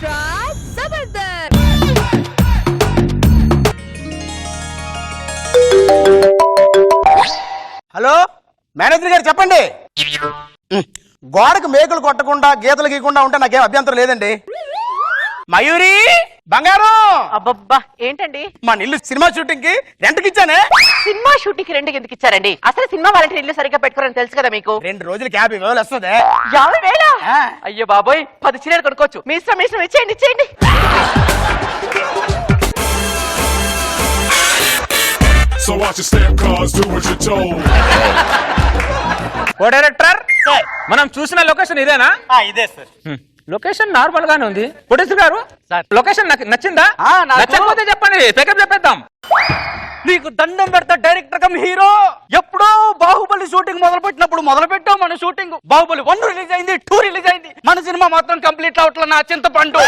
Extra Jabardasth. Hello manager గారు చెప్పండి. గోడకు మేకులు కొట్టకుండా గీతలు గీయకుండా ఉంటే నాకేం అభ్యంతరం లేదండి. మయూరి బంగారం, అబ్బబ్బా ఏంటండి? మా ఇల్లు సినిమా షూటింగ్ కి రెంట్కి ఇచ్చానే. సినిమా షూటింగ్ కి రెండుకి ఎందుకు ఇచ్చారండి? అసలు సినిమా వాళ్ళంటే ఇల్లు సరిగ్గా పెట్టుకోరని తెలుసు కదా మీకు. 2 రోజులకి 50,000 వస్తుంది. 50,000? అయ్యో బాబోయ్, 10 చీరలు కొనుక్కోవచ్చు. మీ ఇష్టం ఇచ్చేయండి ఇచ్చేయండి. So watch your step, cause do what you're told. ఓ డైరెక్టర్, మనం చూసిన లొకేషన్ ఇదేనా? ఇదే సార్. లొకేషన్ నార్మల్ గానే ఉంది. ప్రొడ్యూసర్ గారు, లొకేషన్ నచ్చిందా? నాకు నచ్చకపోతే చెప్పండి, పికప్ చెప్పేద్దాం. నీకు దండం పెడతా డైరెక్టర్ కమ్ హీరో. ఎప్పుడో బాహుబలి షూటింగ్ మొదలు పెట్టాం మన షూటింగ్. బాహుబలి 1 రిలీజ్ అయింది, 2 రిలీజ్ అయింది. మన సినిమా మాత్రం కంప్లీట్ అవట్ల నా చింతపండు.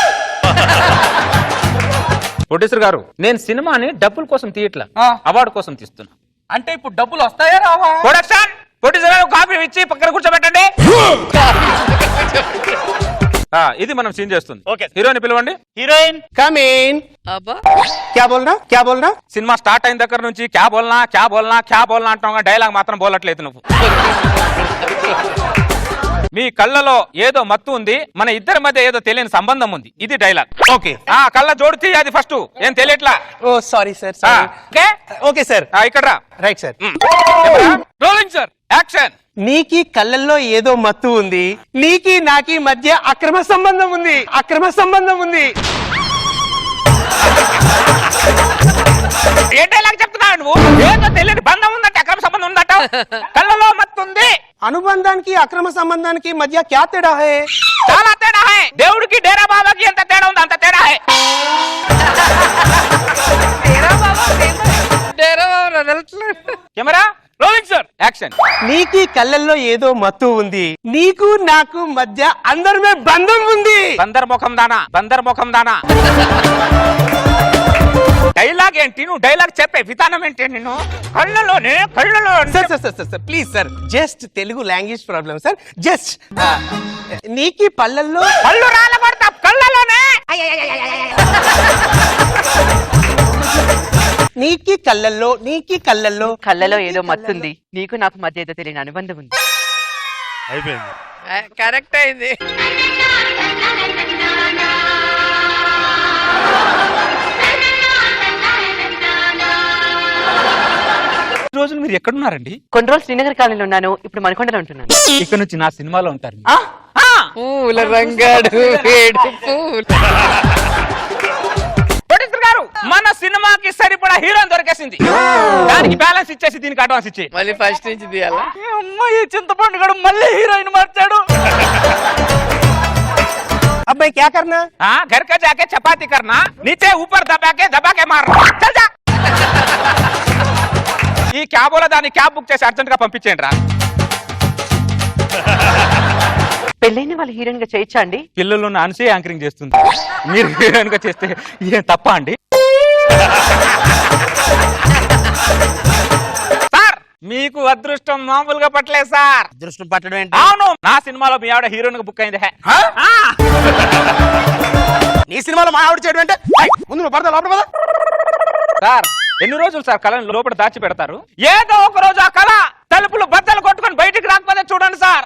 ప్రొడ్యూసర్ గారు, నేను సినిమాని డబ్బుల కోసం తీయట్లా, అవార్డు కోసం తీస్తున్నా. అంటే ఇప్పుడు డబ్బులు వస్తాయా రావా? ప్రొడక్షన్ ప్రొడ్యూసర్ గారు కాఫీ ఇచ్చి పక్కన కూర్చోబెట్టండి. ఇది మనం సీన్ చేస్తుంది. ఓకే, హీరోయిన్ పిలవండి. Heroine come in. అబ్బా క్యా బోల్నా సినిమా స్టార్ట్ అయిన దగ్గర నుంచి క్యా బోల్నా అంటాం, డైలాగ్ మాత్రం బోలట్లేదు నువ్వు. మీ కళ్ళలో ఏదో మత్తు ఉంది, మన ఇద్దరి మధ్య ఏదో తెలియని సంబంధం ఉంది. ఇది డైలాగ్. ఓకే, కళ్ళ జోడితే అది ఫస్ట్ ఏం తెలియట్లా. Oh sorry sir. Okay okay sir, ఇక్కడ రా. Right sir. Rolling sir, action. నీకి కళ్ళల్లో ఏదో మత్తు ఉంది, నీకి నాకి మధ్య అక్రమ సంబంధం ఉంది. ఏ డైలాగ్ చెప్తున్నావు నువ్వు? ఏదో తెలియని బంధం ఉందంటే అక్రమ సంబంధం ఉందట. కళ్ళలో మత్తు ఉంది. అనుబంధానికి అక్రమ సంబంధానికి మధ్య క్యా తేడా హై? చాలా తేడా హై. దేవుడికి డేరా బాబాకి ఎంత తేడా ఉంది అంత తేడా high. Camera rolling sir, action. నీకి కళ్ళల్లో ఏదో మత్తు ఉంది, నీకు నాకు మధ్య అందరిమే బంధం ఉంది. బందర్ ముఖం దానా. డైలాగ్ ఏంటి? నువ్వు డైలాగ్ చెప్పే విధానం ఏంటి? నేను కళ్ళలో sir please sir, just Telugu language problem sir. Just నీకి పళ్ళల్లో కళ్ళు రాలబడతా, కళ్ళలోనే. నీకి కళ్ళల్లో కళ్ళలో ఏదో మత్తుంది, నీకు నాకు మధ్య ఏదో తెలియని అనుబంధం ఉంది. అయిపోయింది, కరెక్ట్ అయింది. రోజులు మీరు ఎక్కడున్నారండి? కొన్ని రోజులు శ్రీనగర్ కాలనీలో ఉన్నాను, ఇప్పుడు మనకొండలో ఉంటున్నాను. ఇక్కడ నుంచి నా సినిమాలో ఉంటారు. పూల రంగాడు ప్రొడ్యూసర్ గారు, మన సినిమాకి సరిపడా హీరోయిన్ దొరికేసింది. దానికి బ్యాలెన్స్ ఇచ్చేసి దీనికి అడ్వాన్స్ ఇచ్చే. మళ్ళీ ఫస్ట్ నుంచి తీయాలా? అమ్మాయి చింతపండు గడు మళ్ళీ హీరోయిన్ మార్చాడు. అబ్బాయి క్యా కర్నా? घर का जाके चपाती करना, नीचे ऊपर दबा के मारना. चल जा. ఈ క్యాబ్ దాన్ని క్యాబ్ బుక్ చేసి అర్జెంట్ గా పంపించేయండి రా. పెళ్ళైన వాళ్ళు హీరోయిన్ గా చేయొచ్చా అండి? పిల్లలు అనిసే యాంకరింగ్ చేస్తుంది, మీరు హీరోయిన్ గా చేస్తే ఏం తప్ప అండి? సార్, మీకు అదృష్టం మామూలుగా పట్టలేదు సార్. అదృష్టం పట్టడం ఏంటి? అవును, నా సినిమాలో మీ ఆవిడ హీరోయిన్ గా బుక్ అయింది. నీ సినిమాలో మా ఆవిడ చేయడం అంటే ముందు నువ్వు పడతా లోపల పద. సార్, ఎన్ని రోజులు సార్ కళను లోపల దాచి పెడతారు? ఏదో ఒక రోజు ఆ కళ తలుపులు బద్దలు కొట్టుకొని బయటికి రాకపోతే చూడండి సార్.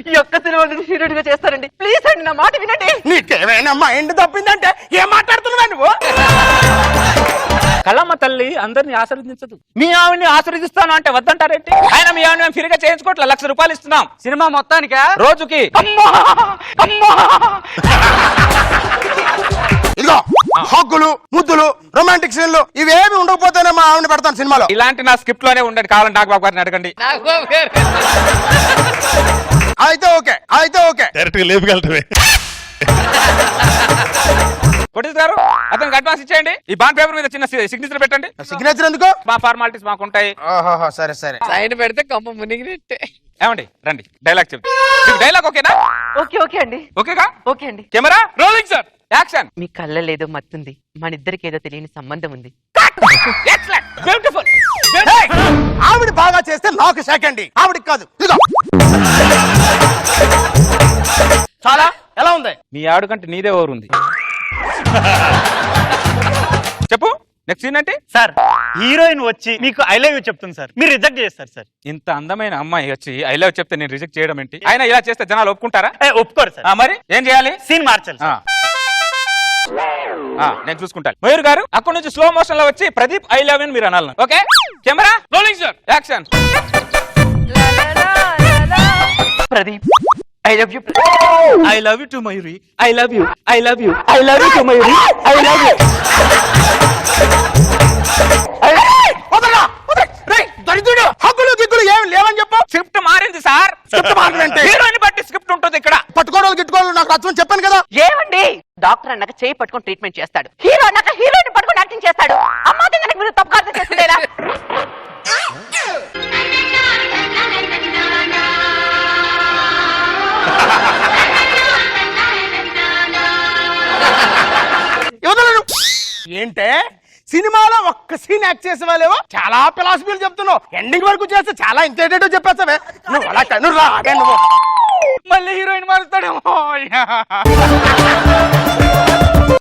ఈ ఒక్క సినిమా హీరోయిన్ గా చేస్తారండి, ప్లీజ్ అండి, నా మాట వినండి. నీకేమైనా మైండ్ తప్పిందంటే ఏం మాట్లాడుతున్నావా నువ్వు? కళమ్మ తల్లి అందరినీ ఆశీర్వదించదు. మీ ఆవిడ్ని ఆశీర్వదిస్తాను అంటే వద్దంటారేంటి? ఆయన మీ ఆవిడ మేము ఫ్రీగా చేయించుకోవట్లే, 1,00,000 రూపాయలు ఇస్తున్నాం సినిమా మొత్తానికా? రోజుకి. ఇదిగో హగ్గులు, ముద్దులు, రొమాంటిక్ సీన్లు ఇవేమి ఉండకపోతేనే మా ఆవిడ పెడతాను సినిమాలో. ఇలాంటి నా స్క్రిప్ట్ లోనే ఉండండి, కావాలంటే నాగబాబు గారిని అడగండి. అయితే ఓకే డైరెక్ట్ గా లేపుకెళ్ళటమే. ప్రొడ్యూసర్ గారు, అతనికి అడ్వాన్స్ ఇచ్చేయండి. ఈ బాండ్ పేపర్ మీద చిన్న సిగ్నేచర్ పెట్టండి. సిగ్నేచర్ ఎందుకు? మా ఫార్మాలిటీస్ మాకు ఉంటాయి. సరే సైన్ పెడితే కంప మునిగినట్టే. ఏమండి రండి, డైలాగ్ చెప్తాను. డైలాగ్ ఓకేనా? ఓకే అండి. ఓకేగా? ఓకే అండి. Camera rolling sir, action. మీ కళ్ళలో ఏదో మత్తుంది, మన ఇద్దరికి ఏదో తెలియని సంబంధం ఉంది. Excellent, beautiful. ఆవిడ బాగా చేస్తే నాకు సెకండ్, ఆవిడకి కాదు. ఇదిగో చాలా ఎలా ఉంది? మీ ఆవిడ కంటే నీదే ఓవర్ ఉంది. చెప్పు నెక్స్ట్ సీన్ అంటే. సార్ హీరోయిన్ వచ్చి మీకు ఐ లవ్ యూ చెప్తుంది సార్, మీరు రిజెక్ట్ చేస్తారు సార్. ఇంత అందమైన అమ్మాయి వచ్చి ఐ లవ్ చెప్తే నేను రిజెక్ట్ చేయడం ఏంటి? ఆయన ఇలా చేస్తే జనాలు ఒప్పుకుంటారా? ఒప్పుకోరు సార్. మరి ఏం చేయాలి? సీన్ మార్చాలి సార్. నేను చూసుకుంటాను. మయూర్ గారు అక్కడ నుంచి స్లో మోషన్ లో వచ్చి ప్రదీప్ ఐ లవ్ యూ మీరు అనాలి. Okay camera rolling sir, action. Pradeep I love you. I love you to Mayuri. I love you. I love you. I love you to Mayuri. I love you. దరిద్రుడు, హక్కులు గిక్కులు ఏమి లేవని చెప్పు. స్క్రిప్ట్ మారింది సార్. స్క్రిప్ట్ మారిందంటే హీరోయిన్ బట్టి script ఉంటుంది ఇక్కడ. పట్టుకోవడం గిట్టుకోవడం నాకు నచ్చని చెప్పాను కదా. ఏమండి డాక్టర్ అన్నాక చేయి పట్టుకొని ట్రీట్మెంట్ చేస్తాడు, హీరో అన్నాక హీరోయిన్ పట్టుకొని యాక్టింగ్ చేస్తాడు. అమ్మాది కనుక మీరు తప్పుగా అర్థం చేసుకుంటారా? ఇవ్వదలను ఏంటే సినిమాలో ఒక్క సీన్ యాక్ట్ చేసే వాళ్ళేవో చాలా ఫిలాసఫీలు చెప్తున్నావు, ఎండింగ్ వరకు చేస్తే చాలా ఇంకేటో చెప్పేస్తావే. నువ్వు అలా నువ్వు రాగే నువ్వు. మళ్ళీ హీరోయిన్ మారుస్తాడేమో.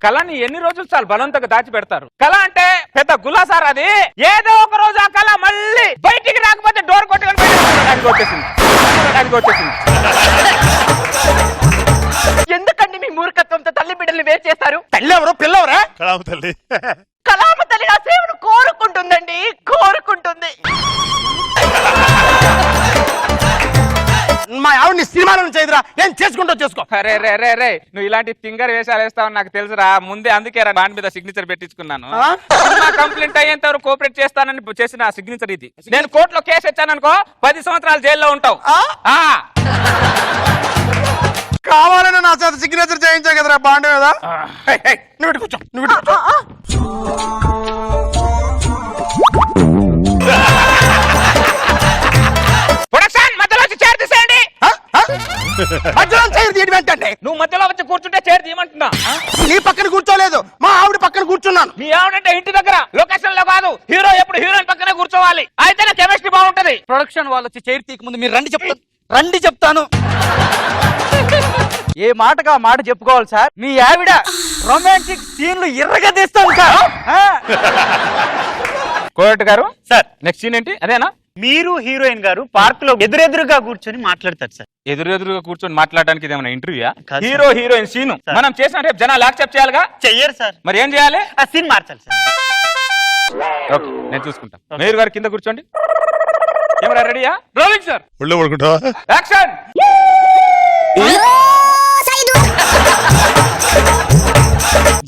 కళని ఎన్ని రోజులు చాలు బలవంతంగా దాచి పెడతారు. కళ అంటే పెద్ద గులాసార్, అది ఏదో ఒక రోజు ఆ కళ మళ్ళీ బయటికి రాకపోతే డోర్ కొట్టుకొని వచ్చేసింది. ఎందుకండి మీ మూర్ఖత్వంతో తల్లి బిడ్డల్ని వేరు చేస్తారు? తల్లి ఎవరు పిల్లవరా? కళామ తల్లి. కళామ తల్లి నా సేవను కోరుకుంటుందండి, కోరుకుంటుంది. మా ఆవిడని సినిమాలను చేయదురా, ఏం చేసుకుంటూ చేసుకో. అరే రే రే రే నువ్వు ఇలాంటి ఫింగర్ వేషాలు వేస్తావని నాకు తెలుసురా. ముందే అందుకే బాండ్ మీద సిగ్నేచర్ పెట్టించుకున్నాను. కంప్లైంట్ అయ్యేంత వరకు కోఆపరేట్ చేస్తానని చేసిన సిగ్నేచర్ ఇది. నేను కోర్టులో కేసు వచ్చాననుకో 10 సంవత్సరాలు జైల్లో ఉంటావు. కావాలని నా చేత సిగ్నేచర్ చేయించా కదరా బాండ్ మీద. నువ్వు ఇటు కూర్చో, నువ్వు ఇటు కూర్చో. ప్రొడక్షన్ మధ్యలో వచ్చి చైర్ తీసేయండి. మధ్యలో చైర్ తీయడం ఏంటంటే? నువ్వు మధ్యలో వచ్చి కూర్చుంటే చైర్ తీయమంటున్నా. నీ పక్కన కూర్చోలేదు, మా ఆవిడ పక్కన కూర్చున్నాను. మీ ఆవిడంటే ఇంటి దగ్గర లొకేషన్ లో కాదు, హీరో ఎప్పుడు హీరోయిన్ పక్కనే కూర్చోవాలి. అయితేనే కెమిస్ట్రీ బాగుంటది. ప్రొడక్షన్ వాళ్ళు వచ్చి చైర్ తీయక ముందు మీరు రండి చెప్తాను. రండి చెప్తాను. ఏ మాటగా మాట చెప్పుకోవాలి సార్. మీ ఆవిడ రొమాంటిక్ సీన్లు ఎర్రగా తీస్తాను సార్. కోర్టు గారు సార్ నెక్స్ట్ సీన్ ఏంటి? అదేనా? మీరు హీరోయిన్ గారు పార్క్ లో ఎదురెదురుగా కూర్చొని మాట్లాడతారు సార్. ఎదురుగా కూర్చొని మాట్లాడడానికి ఇదేమైనా ఇంటర్వ్యూయా? కాదు సార్. హీరో హీరోయిన్ సీన్ మనం చేసిన రేపు జనాలు యాక్సెప్ట్ చేయాలిగా. చెయ్యరు సార్. మరి ఏం చేయాలి? ఆ సీన్ మార్చాలి సార్. ఓకే నేను చూసుకుంటా. మేయర్ గారు కింద కూర్చోండి. కెమెరా రెడీయా? Rolling sir. ఒళ్ళో పడుకుంటావా? యాక్షన్.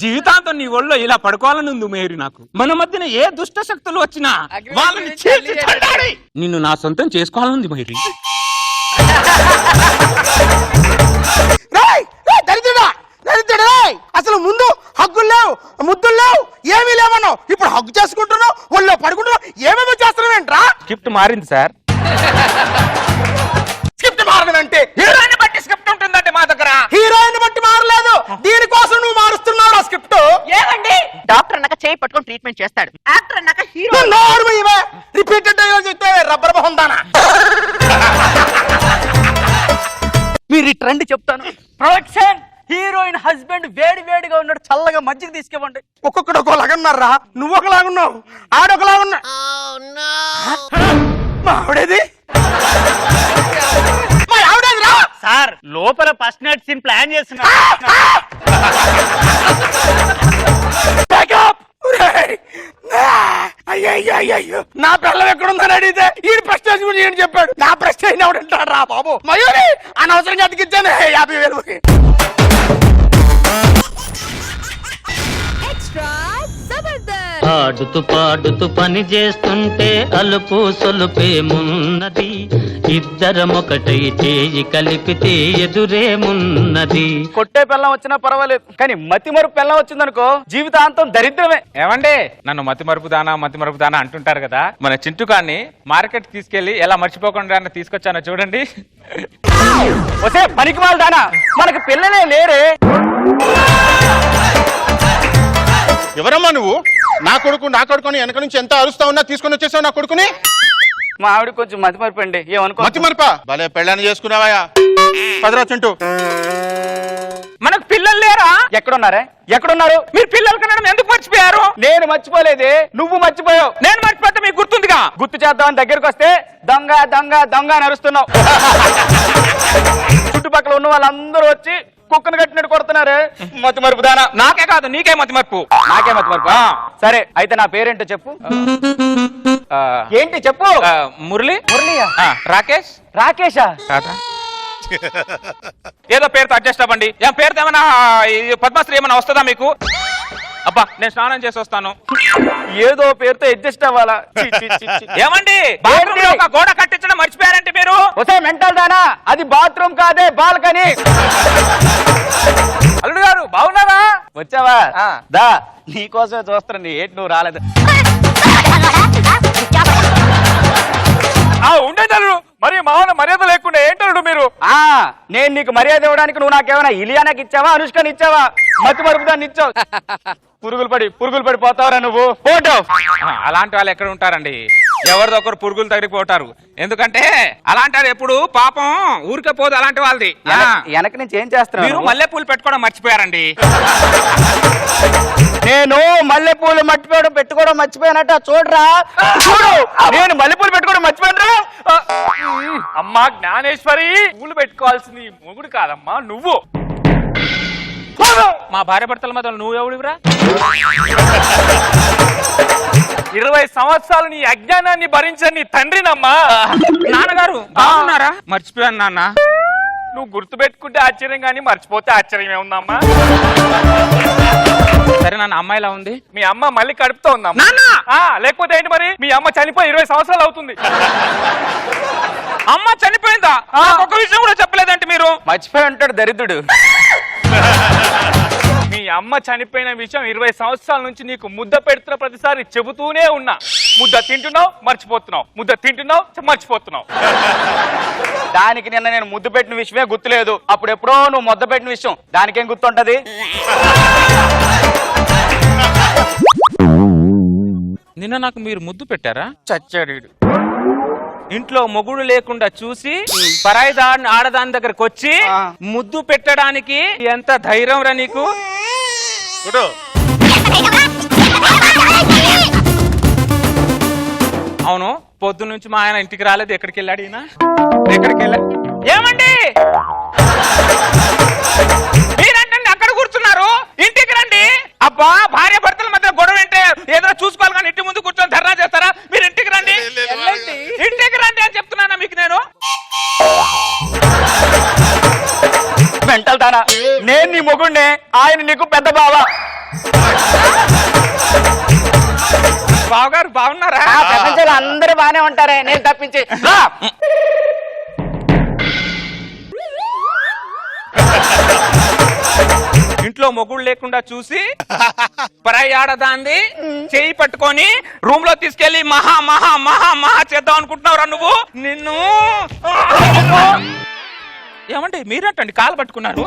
జీవితాంతం నీ ఒళ్ళో ఇలా పడుకోవాలని ఉంది మేరీ. నాకు మన మధ్యన ఏ దుష్ట శక్తులు వచ్చినా వాళ్ళని చీల్చి చెండాడి నిన్ను నా సొంతం చేసుకోవాలనుంది మేరీ. దరిద్రుడా, దరిద్రుడా, అసలు ముందు హగ్గులు లేవు, ముద్దులు లేవు, ఏమీ లేవన్నావు. ఇప్పుడు హగ్గు చేసుకుంటున్నావు, ఒళ్ళో పడుకుంటున్నావు, ఏమేమో చేస్తున్నావు ఏంట్రా? స్క్రిప్ట్ మారింది సార్. స్క్రిప్ట్ మారదంటే హీరోయిన్ బట్టి స్క్రిప్ట్ ఉంటుందంటే మా దగ్గర. హీరోయిన్ బట్టి మారలేదు, దీనికోసం నువ్వు మారుస్తున్నావు ఆ స్క్రిప్ట్. ఏమండి డాక్టర్ అన్నాక చేయి పట్టుకొని ట్రీట్మెంట్ చేస్తాడు, యాక్టర్ అన్నాక హీరో. రిపీటెడ్ చెప్తే రబ్బర్ బొందానా. మీరు ఇటు రండి చెప్తాను. ప్రొడక్షన్ హీరోయిన్ హస్బెండ్ వేడి వేడిగా ఉన్నాడు, చల్లగా మజ్జిగ తీసుకెళ్ళండి. ఒక్కొక్కడు ఒకలాగున్నారా? నువ్వు ఒకలాగున్నావు, ఆడొకలాగున్నా. మా ఆవిడేది? మా ఆవిడేది రా. సార్ లోపల ఫస్ట్ నైట్ సీన్ ప్లాన్ చేస్తున్నా. అయ్యో నా పిల్లలు ఎక్కడుందని అడిగితే ఈ ప్రెస్టేజ్ గురించి ఏం చెప్పాడు. నా ప్రెస్టేజ్ ఎవడంటాడు రా బాబు. మయూరి అనవసరంగా అతికిచ్చాను 50,000. ఆడుతూ పాడుతూ పని చేస్తుంటే అలుపు సొలుపేమున్నది, ఇద్దరమొకటై చేయి కలిపితే ఎదురేమున్నది. కొట్టే పిల్లం వచ్చినా పర్వాలేదు, కానీ మతి మరుపు పిల్లం వచ్చిందనుకో జీవితాంతం దరిద్రమే. ఏమండి నన్ను మతి మరుపు దానా అంటుంటారు కదా. మన చింటుకాన్ని మార్కెట్ తీసుకెళ్లి ఎలా మర్చిపోకుండా తీసుకొచ్చానో చూడండి. వసే పనికి వాళ్ళ దానా, మనకి పిల్లలే లేరే. ఎవరమ్మా నువ్వు? నా కొడుకు అని వెనక నుంచి ఎంత అరుస్తా ఉన్నా తీసుకొని వచ్చేసావు నా కొడుకుని. మా ఆవిడ కొంచెం మతిమరపండి, ఏమనుకో. మతి మరపా భలే పెళ్ళాన్ని చేసుకున్నావా? పదరా చింటూ. మనకు పిల్లలు లేరా? ఎక్కడున్నారు? మీరు పిల్లలు కనడం ఎందుకు మర్చిపోయారు? నేను మర్చిపోలేదే, నువ్వు మర్చిపోయావు. నేను మర్చిపోతే మీకు గుర్తుందిగా. గుర్తు చేద్దామని దగ్గరకు వస్తే దొంగ దొంగ దొంగ అని అరుస్తున్నావు. చుట్టుపక్కల ఉన్న వాళ్ళందరూ వచ్చి కుక్కను కట్టినట్టు కొడుతున్నారు. మతి మరుపు దానా. నాకే కాదు, నీకే మతి మర్పు. నాకే మతి మరుపు. సరే అయితే నా పేరేంటో చెప్పు. ఏంటి చెప్పు. మురళి. మురళియా? రాకేష్. రాకేషా? కాదా? ఏదో పేరుతో అడ్జస్ట్ అవ్వండి. ఏం పేరుతో ఏమైనా పద్మశ్రీ ఏమైనా వస్తుందా మీకు? అబ్బా నేను స్నానం చేసి వస్తాను. ఏదో పేరుతో అడ్జస్ట్ అవ్వాలా? ఏమండి బాత్రూంలో ఒక గోడ కట్టించడం మర్చిపోయారంటే మీరు? వస్తే మెంటల్ దానా, అది బాత్రూమ్ కాదే బాల్కనీ. అల్లుడు గారు బాగున్నారా? వచ్చావా? దా నీకోసమే చూస్తాను. ఏంటి నువ్వు రాలేదు? ఉండేది మరి మామూలు మర్యాద లేకుండా ఏంటల్లుడు మీరు? నేను నీకు మర్యాద ఇవ్వడానికి నువ్వు నాకేమైనా ఇలియానాకి ఇచ్చావా, అనుష్కని ఇచ్చావా? మతి మరుపు దాన్ని ఇచ్చావు. పురుగులు పడి పోతావరా నువ్వు. ఫోటో అలాంటి వాళ్ళు ఎక్కడ ఉంటారండి? ఎవరిదొకరు పురుగులు తగిలిపోతారు. ఎందుకంటే అలాంటి వాళ్ళు ఎప్పుడు పాపం ఊరికే పోదు అలాంటి వాళ్ళది. వెనక నుంచి ఏం చేస్తున్నావు? మీరు మల్లెపూలు పెట్టుకోవడం మర్చిపోయారండి. నేను మల్లెపూలు పెట్టుకోవడం మర్చిపోయానట. చూడరా చూడు, నేను మల్లెపూలు పెట్టుకోవడం మర్చిపోయాను. అమ్మా జ్ఞానేశ్వరి, పూలు పెట్టుకోవాల్సింది మొగుడు కాదమ్మా నువ్వు. మా భార్య భర్తల మధ్య నువ్వు ఎవడివిరా? 20 సంవత్సరాలు నీ అజ్ఞానాన్ని భరించని తండ్రినమ్మా. నాన్నగారు బాగున్నారా? మర్చిపోయాను నాన్న. నువ్వు గుర్తు పెట్టుకుంటే ఆశ్చర్యం కానీ మర్చిపోతే ఆశ్చర్యం ఏముందమ్మా? సరే నాన్న, అమ్మాయిలా ఉంది. మీ అమ్మ మళ్ళీ కడుపుతో ఉందమ్మా. లేకపోతే ఏంటి మరి? మీ అమ్మ చనిపోయి 20 సంవత్సరాలు అవుతుంది. అమ్మ చనిపోయిందా? ఒక విషయం కూడా చెప్పలేదంటే మీరు. మర్చిపోయి ఉంటాడు దరిద్రుడు. మీ అమ్మ చనిపోయిన విషయం 20 సంవత్సరాల నుంచి నీకు ముద్ద పెడుతున్న ప్రతిసారి చెబుతూనే ఉన్నా. ముద్ద తింటున్నావు మర్చిపోతున్నావు, ముద్ద తింటున్నావు మర్చిపోతున్నావు. దానికి నిన్న నేను ముద్దు పెట్టిన విషయమే గుర్తులేదు. అప్పుడు ఎప్పుడో నువ్వు ముద్ద పెట్టిన విషయం దానికేం గుర్తుంటది? నిన్న నాకు మీరు ముద్దు పెట్టారా? చచ్చాడు. ఇంట్లో మొగుడు లేకుండా చూసి పరాయి ఆడదాని దగ్గరకు వచ్చి ముద్దు పెట్టడానికి ఎంత ధైర్యం రా నీకు? అవును, పొద్దు నుంచి మా ఆయన ఇంటికి రాలేదు. ఎక్కడికి వెళ్ళాడు ఈయన? ఎక్కడికి వెళ్ళా? ఏమండి మీరంటే అక్కడ కూర్చున్నారు, ఇంటికి రండి. అబ్బా భార్య భర్తల మధ్య గొడవ ఏంటే? ఏదో చూసుకోవాలి కానీ ఇంటి ముందు కూర్చొని ధర్నా చేస్తారా? మీరు ఇంటికి రండి, ఇంటికి రండి అని చెప్తున్నానా మీకు నేను? మెంటల్ దానా, నేను నీ మొగుడినే, ఆయన నీకు పెద్ద బావ. బావగారు బాగున్నారా? ప్రపంచంలో అందరూ బాగానే ఉంటారే, నేను తప్పించి. ఇంట్లో మొగుడు లేకుండా చూసి పరాయి ఆడదాంది చేయి పట్టుకొని రూమ్ లో తీసుకెళ్లి మహా మహా మహా మహా చేద్దాం అనుకుంటున్నావురా నువ్వు? నిన్ను ఏమండి మీరేంటండి కాలు పట్టుకున్నారు?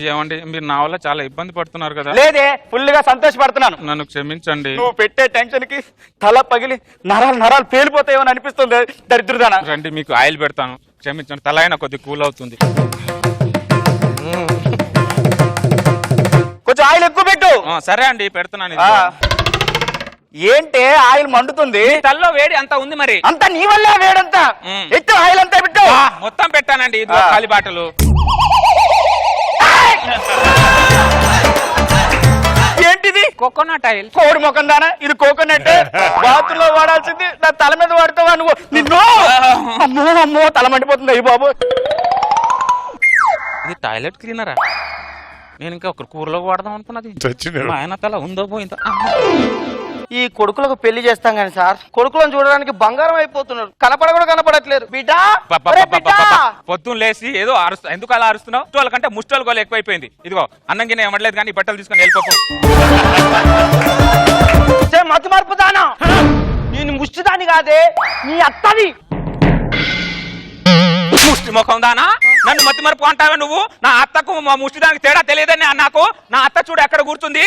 ఏమండి మీరు నా వల్ల చాలా ఇబ్బంది పడుతున్నారు కదా? లేదే, ఫుల్ గా సంతోషపడుతున్నాను. నన్ను క్షమించండి. నువ్వు పెట్టే టెన్షన్ కి తల పగిలి నరాలు పేలిపోతాయేమని అనిపిస్తుంది దరిద్రుదానా. రండి మీకు ఆయిల్ పెడతాను, క్షమించండి. తల అయినా కొద్దిగా కూల్ అవుతుంది. కొంచెం ఆయిల్ ఎక్కువ పెట్టు. సరే అండి పెడుతున్నాను. ఏంటే ఆయిల్ మండుతుంది? తల్లో వేడి అంతా ఉంది మరి. అంతా నీ వల్ల వేడంతా. ఎత్తు ఆయిల్ అంతా పెట్టు. మొత్తం పెట్టానండి. ఖాళీ బాటలు. ఏంటిది? Coconut oil. కోడి ముఖం దానా, ఇది కోకోనట్. బాతుల్లో వాడాల్సింది నా తల మీద వాడతావా నువ్వు? నిన్ను అమ్మో అమ్మో తల మండిపోతుంది. అయ్యి బాబు, ఇది టాయిలెట్ క్లీనరా? నేను ఇంకా ఒక కూరలో వాడదాం అనుకున్నది. మా ఆయన తల ఉందో పోయిందో. ఈ కొడుకులకు పెళ్లి చేస్తాం కానీ సార్, కొడుకులను చూడడానికి బంగారం అయిపోతున్నారు. కూడా కనపడట్లేదు. బిడ్డా పొద్దున్న లేసి ఏదో అరుస్తా. ఎందుకు అలా అరుస్తున్నావు? వాళ్ళకంటే ముష్టోళ్ళ గోలు ఎక్కువైపోయింది. ఇదిగో అన్నం గిన్నె ఏమట్లేదు కానీ బట్టలు తీసుకొని వెళ్ళిపోకు. మతి మర్పుతానా? నేను ముష్టిదాన్ని కాదే, నీ అత్తది. ముష్టి ముఖం దానా? నన్ను మతి మరుపు అంటావా నువ్వు? నా అత్తకు మా ముష్టిదానికి తేడా తెలియదని నాకు. నా అత్త చూడు ఎక్కడ కూర్చుంది.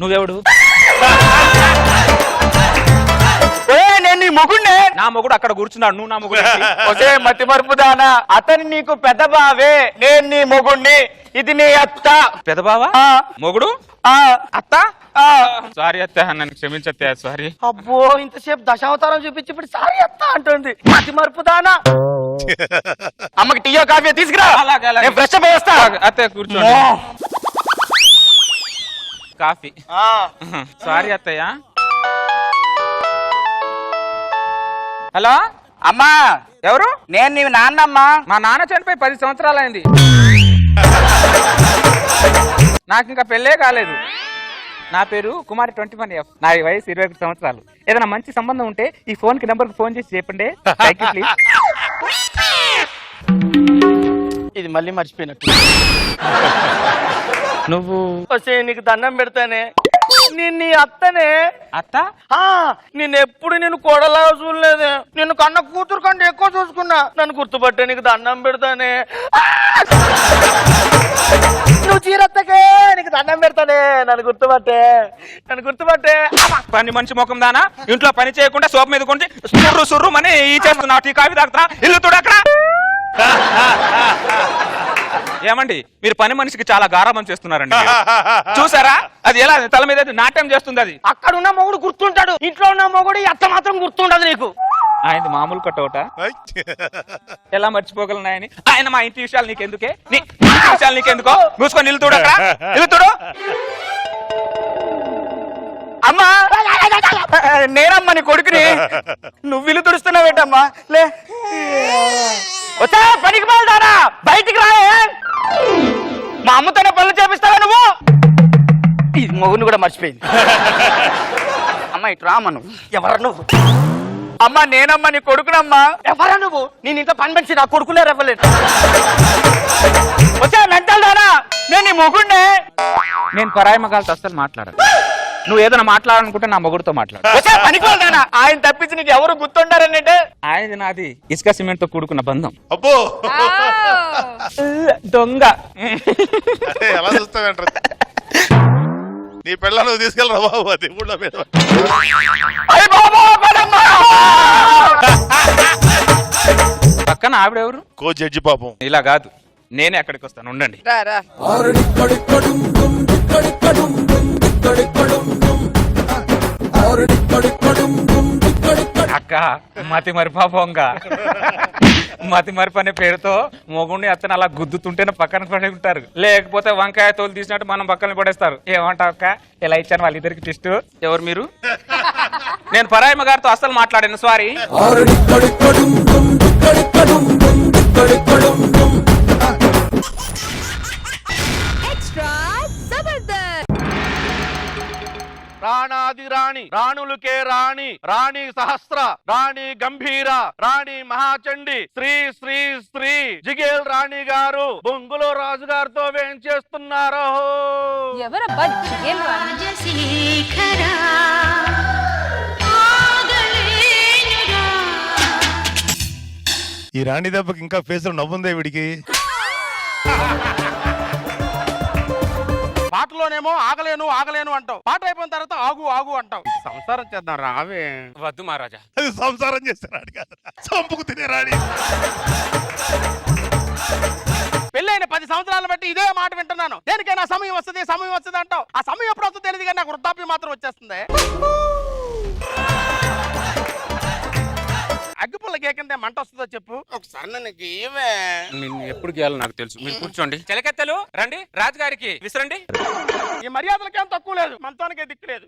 నువ్వెవడు? నేను నీ మొగుడినే. నా మొగుడు అక్కడ కూర్చున్నాడు, నువ్వు నా మొగుడు ఏంటి? ఒసే మతి మరుపుదానా, అతను నీకు పెద్ద బావే, నేను నీ మొగుడిని, ఇది నీ అత్త. పెదబావా? ఆ. మొగుడు? ఆ, అత్త? ఆ. సారీ అత్త, నన్ను క్షమించత్తే, సారీ. అబ్బో, ఇంతసేపు దశావతారం చూపించి ఇప్పుడు సారీ అత్త అంటుంది. మతి మరుపుదానా. అమ్మకి టీయో కాఫీ తీసుకురా. అలాగే, అలాగే. నేను ఫ్రెష్ అప్ అయ్యి వస్తా. అత్తయ్య కూర్చోండి. కాఫీ. ఆ. సారీ అత్తయ్య. హలో అమ్మా, ఎవరు? నేను నీ నాన్నమ్మా. మా నాన్న చనిపోయి 10 సంవత్సరాలైంది. నాకు ఇంకా పెళ్ళే కాలేదు. నా పేరు కుమారి 21F. నా వయసు 21 సంవత్సరాలు. ఏదైనా మంచి సంబంధం ఉంటే ఈ ఫోన్ కి నెంబర్ కి ఫోన్ చేసి చెప్పండి. Thank you, please. ఇది మళ్ళీ మర్చిపోయినట్టు. నువ్వు వస్తే నీకు దండం పెడతానే, నేను నీ అత్తనే. అత్త? ఎప్పుడు నేను కోడలా చూడలేదే, నిన్ను కన్న కూతురు కంటే ఎక్కువ చూసుకున్నా. నన్ను గుర్తుపట్టే, నీకు దండం పెడతానే. నువ్వు చీరత్తకే, నీకు దండం పెడతానే. నన్ను గుర్తుపట్టే. పని మనిషి ముఖం దానా, ఇంట్లో పని చేయకుండా సోపు మీద కొంటే సుర్రు సుర్రు అని ఈ చేస్తున్నా. టీ కాఫీ తాగుతా, ఇల్లు తుడు అక్కడ. ఏమండి, మీరు పని మనిషికి చాలా గారాబం చేస్తున్నారండి మీరు. చూసారా అది ఎలా తల మీద నాట్యం చేస్తుంది? అది అక్కడ ఉన్న మొగుడు గుర్తుంటాడు, ఇంట్లో ఉన్న మొగుడు ఈ అత్త మాత్రం గుర్తుండదు నీకు. ఆయనది మామూలు కట్టవుట, ఎలా మర్చిపోగలను ఆయన్ని? ఆయన మా ఇంటి విషయాలు నీకెందుకే? నీ ఇంటి విషయాలు నీకెందుకో? మూసుకొని ఇల్లు తుడు అక్కడ, ఇల్లు తుడు. అమ్మా, నేనమ్మా నీ కొడుకుని. నువ్వు ఇల్లు తుడుస్తున్నావేటమ్మా? లే, వచ్చా పనికి వెళ్తారా? బయటికి రాయే. మా అమ్మతోనే పనులు చేపిస్తావా నువ్వు? ఇది మొగుని కూడా మర్చిపోయింది. అమ్మా ఇటు రామ్మ. నువ్వు ఎవరు? నువ్వు అమ్మా, నేనమ్మా నీ కొడుకునమ్మా. ఎవరా నువ్వు? నేను ఇంట్లో పని పెంచి నా కొడుకులే రెవ్వలేదు. వచ్చా మెంటల్ దానా, నేను నీ మొగుడినే. నేను పరాయి మగాలతో అస్సలు మాట్లాడను. నువ్వు ఏదైనా మాట్లాడాలనుకుంటే నా మొగుడుతో మాట్లాడు. పనికిపోతానా? ఆయన తప్పించి నీకు ఎవరు గుర్తుంటారనంటే? ఆయనది నాది ఇసుక సిమెంట్ తో కూడుకున్న బంధం. అబ్బో, దొంగ. ఎలా చూస్తావేంటారు? నీ పిల్ల నువ్వు తీసుకెళ్ళరా బాబు, అది ఊళ్ళో మీద. పక్కన ఆవిడెవరు? కో జడ్జి పాపం. ఇలా కాదు, నేనే అక్కడికి వస్తాను, ఉండండి. రా రా. అక్క, మతి మరిపాపంగా మతి మరిపి అనే పేరుతో మొగుడిని అతను అలా గుద్దుతుంటేనే పక్కన పడి ఉంటారు. లేకపోతే వంకాయ తోలు తీసినట్టు మనం పక్కన పడేస్తారు. ఏమంటావు అక్క? ఎలా ఇచ్చాను వాళ్ళిద్దరికి టెస్ట్? ఎవరు మీరు? నేను పరాయమ్మ గారితో అస్సలు మాట్లాడాను, సారీ. ఎక్స్ట్రా జబర్దస్త్. రాణాది రాణి, రాణులకే రాణి, రాణి సహస్ర, రాణి గంభీర, రాణి మహాచండి, శ్రీ శ్రీ శ్రీ జిగేల్ రాణి గారు బొంగులో రాజు గారితో వేయించేస్తున్నారు. ఎవరబ్బా జిగేల్ రాణి? ఈ రాణి దెబ్బకి ఇంకా ఫేస్ లో నవ్వుందే వీడికి. పాటలోనేమో ఆగలేను ఆగలేను అంటావు, పాట అయిపోయిన తర్వాత ఆగు ఆగు అంటావు. సంసారం చేద్దాం రావే. వద్దు మహారాజా. అది సంసారం చేస్తే రాణి కాదు, చంపుకు తినే రాణి. పెళ్ళైన 10 సంవత్సరాలు బట్టి ఇదే మాట వింటున్నాను. దేనికైనా సమయం వస్తుంది అంటావు. ఆ సమయం ఎప్పుడు వస్తుందో తెలియదు కానీ నాకు వృద్ధాప్యం మాత్రం వచ్చేస్తుంది. అగ్గిపుల్ల కేకందే మంట వస్తుందో చెప్పు ఒకసారి. నన్ను గీవే. నిన్ను ఎప్పుడు గీయాలో నాకు తెలుసు. మీరు కూర్చోండి. చిలకెత్తలు రండి, రాజుగారికి విసరండి. ఈ మర్యాదలకేం తక్కువ లేదు, మనతోనికే దిక్కు లేదు.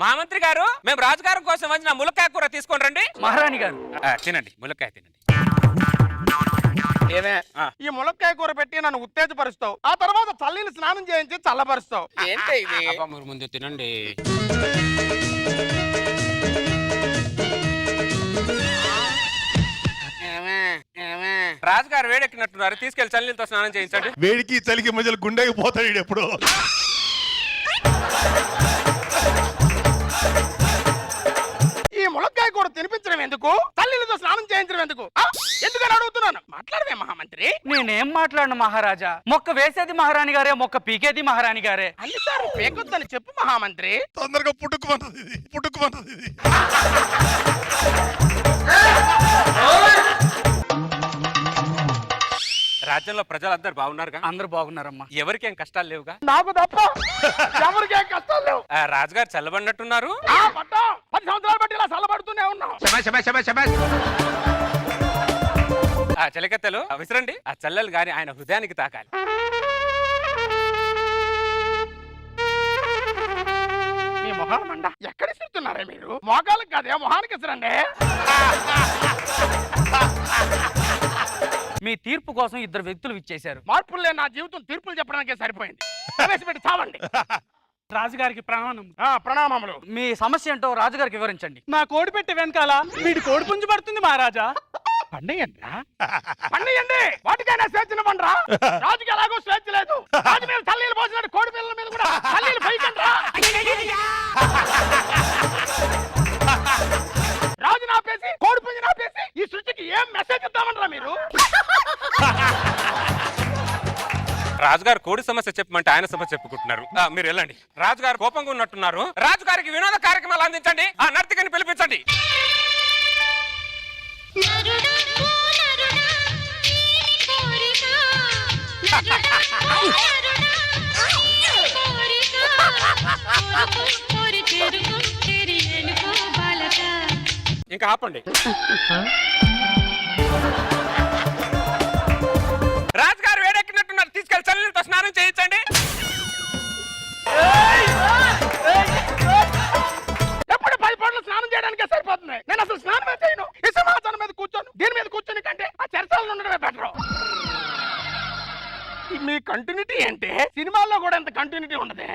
మహామంత్రి గారు, మేము రాజుగారి కోసం వచ్చిన ములక్కాయ కూర తీసుకొని రండి. మహారాణి గారు తినండి, ములక్కాయ తినండి. ఏమే, ఈ ములక్కాయ కూర పెట్టి నన్ను ఉత్తేజపరుస్తావు, ఆ తర్వాత చల్లీలు స్నానం చేయించి చల్లబరుస్తావు. ఏంటి ఇది? మీరు ముందు తినండి. రాజుగారు వేడెక్కినట్టున్నారు, తీసుకెళ్లి చల్లీలతో స్నానం చేయించండి. వేడికి చలికి మధ్యలో గుండెకి పోతాడు ఎప్పుడు. ఈ ములక్కాయ కూడా తినిపించడం ఎందుకు? తల్లితో స్నానం చేయించడం ఎందుకు? ఎందుకని అడుగుతున్నాను. మాట్లాడవే మహామంత్రి. నేనేం మాట్లాడను మహారాజా. మొక్క వేసేది మహారాణి గారే, మొక్క పీకేది మహారాణి గారే. అన్నిసార్లు పేకొద్దని చెప్పు మహామంత్రి. తొందరగా పుట్టుకుమన్నది ఇది, పుట్టుకుమన్నది ఇది. రాజ్యంలో ప్రజలందరూ బాగున్నారుగా? అందరూ బాగున్నారమ్మా. ఎవరికేం కష్టాలు లేవుగా? నాకు తప్ప ఎవరికేం కష్టాలు లేవు. రాజుగారు చల్లబడినట్టున్నారు. పట్టాం 10 సంవత్సరాలు బట్టి ఇలా చల్లబడుతూనే ఉన్నాం. ఆ చిలకత్తెలు విసరండి. ఆ చల్లలు గాని ఆయన హృదయానికి తాకాలి. మీ మొహాలు మండ ఎక్కడ ఇస్తున్నారే మీరు? మోకాలకు కాదే, మొహానికి ఇసరండి. మీ తీర్పు కోసం 2 వ్యక్తులు ఇచ్చేశారు. మార్పులు లేని నా జీవితం తీర్పులు చెప్పడానికే సరిపోయింది. ప్రవేశపెట్టి చావండి. రాజుగారికి ప్రణామం. ప్రణామములు. మీ సమస్య ఏంటో రాజుగారికి వివరించండి. నా కోడి పెట్టే వెనకాల వీడి కోడి పుంజు పడుతుంది మహారాజా. పండియండి, వాటికైనా స్వేచ్ఛనివ్వండిరా. రాజుకి ఎలాగో స్వేచ్ఛ లేదు. రాజు మీద తల్లీలు పోసినట్టు కోడి పిల్లల మీద కూడా తల్లీలు పైకండ్రా. రాజు నాపేసి కోడి పుంజు నాపేసి ఈ సృష్టికి ఏం మెసేజ్ ఇద్దామనరా మీరు? రాజుగారు కోడి సమస్య చెప్పమంటే ఆయన సమస్య చెప్పుకుంటున్నారు. మీరు వెళ్ళండి. రాజుగారు కోపంగా ఉన్నట్టున్నారు. రాజుగారికి వినోద కార్యక్రమాలు అందించండి. ఆ నర్తికని పిలిపించండి. ఇంకా ఆపండి. రాజుగారు వేడెక్కినట్టున్నారు. తీసుకెళ్లి చల్లతో స్నానం చేయించండి. ఎప్పుడు 10 పూటలు స్నానం చేయడానికే సరిపోతుంది. నేను అసలు స్నానమే చేయను. ఈ సింహాసనం మీద కూర్చోను. దీని మీద కూర్చొని కంటే ఆ చర్చలు ఉండడమే బెటర్. మీ కంటిన్యూటీ అంటే సినిమాల్లో కూడా ఎంత కంటిన్యూటీ ఉండదే.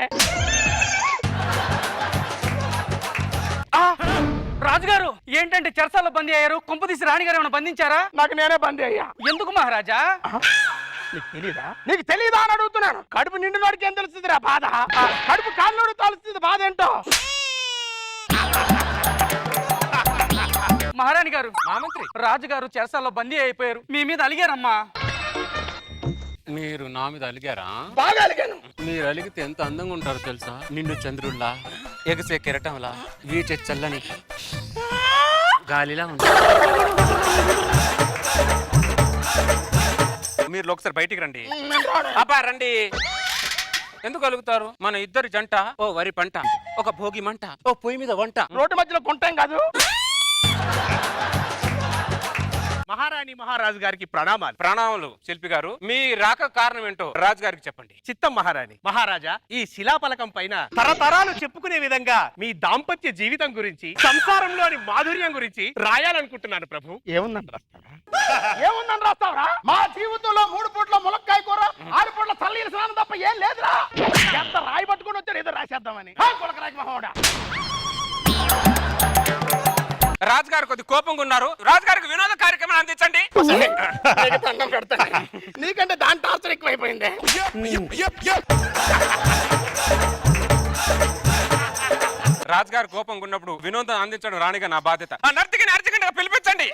రాజుగారు ఏంటంటే చెరసాల్లో బందీ అయ్యారు. కొంపదీసి రాణిగారు ఏమైనా బంధించారా? నాకు నేనే బందీ అయ్యా. ఎందుకు మహారాజా? నీకు తెలీదా అని అడుగుతున్నాను. కడుపు నిండినోడికి ఏం తెలుస్తుందిరా బాధ? కడుపు కాలినోడు తెలుస్తుంది బాధ ఏంటో. మహారాణి గారు, మామంత్రి రాజుగారు చెరసాల్లో బందీ అయిపోయారు. మీ మీద అలిగారమ్మా. మీరు నా మీద అలిగారా? బాగా అలిగాను. మీరు అలిగితే ఎంత అందంగా ఉంటారో తెలుసా? నిండు చంద్రుల్లా, ఎగసే కెరటంలా, వీచే చల్లని గాలిలా ఉంటారు. మీరు ఒకసారి బయటికి రండి. అబ్బా రండి. ఎందుకు అలుగుతారు? మన ఇద్దరు జంట ఓ వరి పంట, ఒక భోగి మంట, ఓ పొయ్యి మీద వంట. రోడ్డు మధ్యలో కొంటాం కాదు. మహారాణి మహారాజు గారికి ప్రణామాలు. ప్రణామాలు శిల్పి గారు. మీ రాక కారణం ఏంటో రాజు గారికి చెప్పండి. చిత్తం మహారాణి. మహారాజా, ఈ శిలాఫలకం పైన తరతరాలు చెప్పుకునే విధంగా మీ దాంపత్య జీవితం గురించి, సంసారంలోని మాధుర్యం గురించి రాయాలనుకుంటున్నాను ప్రభు. ఏముందని రాస్తావరా? మా జీవితంలో 3 పూట్ల ములక్కాయ కూర, 6 పూట్ల తల్లీల స్నానం తప్ప ఏం లేదురా. ఎంత రాయి పట్టుకుని వచ్చాడు ఏదో రాసేద్దామని. రాజుగారు కొద్ది కోపంగా ఉన్నారు. రాజుగారికి వినోద కార్యక్రమం అందించండి. నీకంటే దాని టార్చర్ ఎక్కువైపోయింది. రాజుగారు కోపంగా ఉన్నప్పుడు వినోదం అందించడం రాణిగా నా బాధ్యత. ఆ నర్తికిని అర్జెంట్గా పిలిపించండి.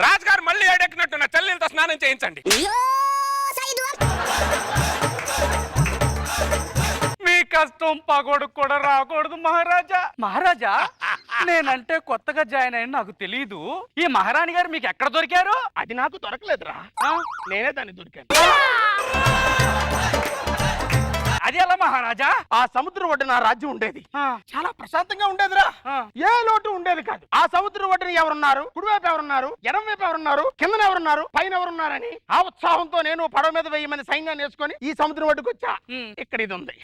రాజుగారు మళ్ళీ ఏడెక్కినట్టున్న చల్లీలతో స్నానం చేయించండి. మీ కష్టం పగోడు కూడా రాకూడదు మహారాజా. మహారాజా, నేనంటే కొత్తగా జాయిన్ అయిన నాకు తెలీదు. ఈ మహారాణి గారు మీకు ఎక్కడ దొరికారు? అది నాకు దొరకలేదురా, నేనే దాన్ని దొరికాను. అది ఎలా మహారాజా? ఆ సముద్రం ఒడ్డున రాజ్యం ఉండేది. చాలా ప్రశాంతంగా ఉండేదిరా. ఏ లోటు ఉండేది కాదు. ఆ సముద్రం ఒడ్డున ఎవరున్నారు, కుడివైపు ఎవరున్నారు, ఎడమవైపు ఎవరున్నారు, కిందన ఎవరున్నారు, పైన ఎవరున్నారని ఆ ఉత్సాహంతో నేను పడవ మీద 1000 మంది సైన్యాన్ని వేసుకొని ఈ సముద్రం ఒడ్డుకు వచ్చా. ఇక్కడ ఇది ఉంది.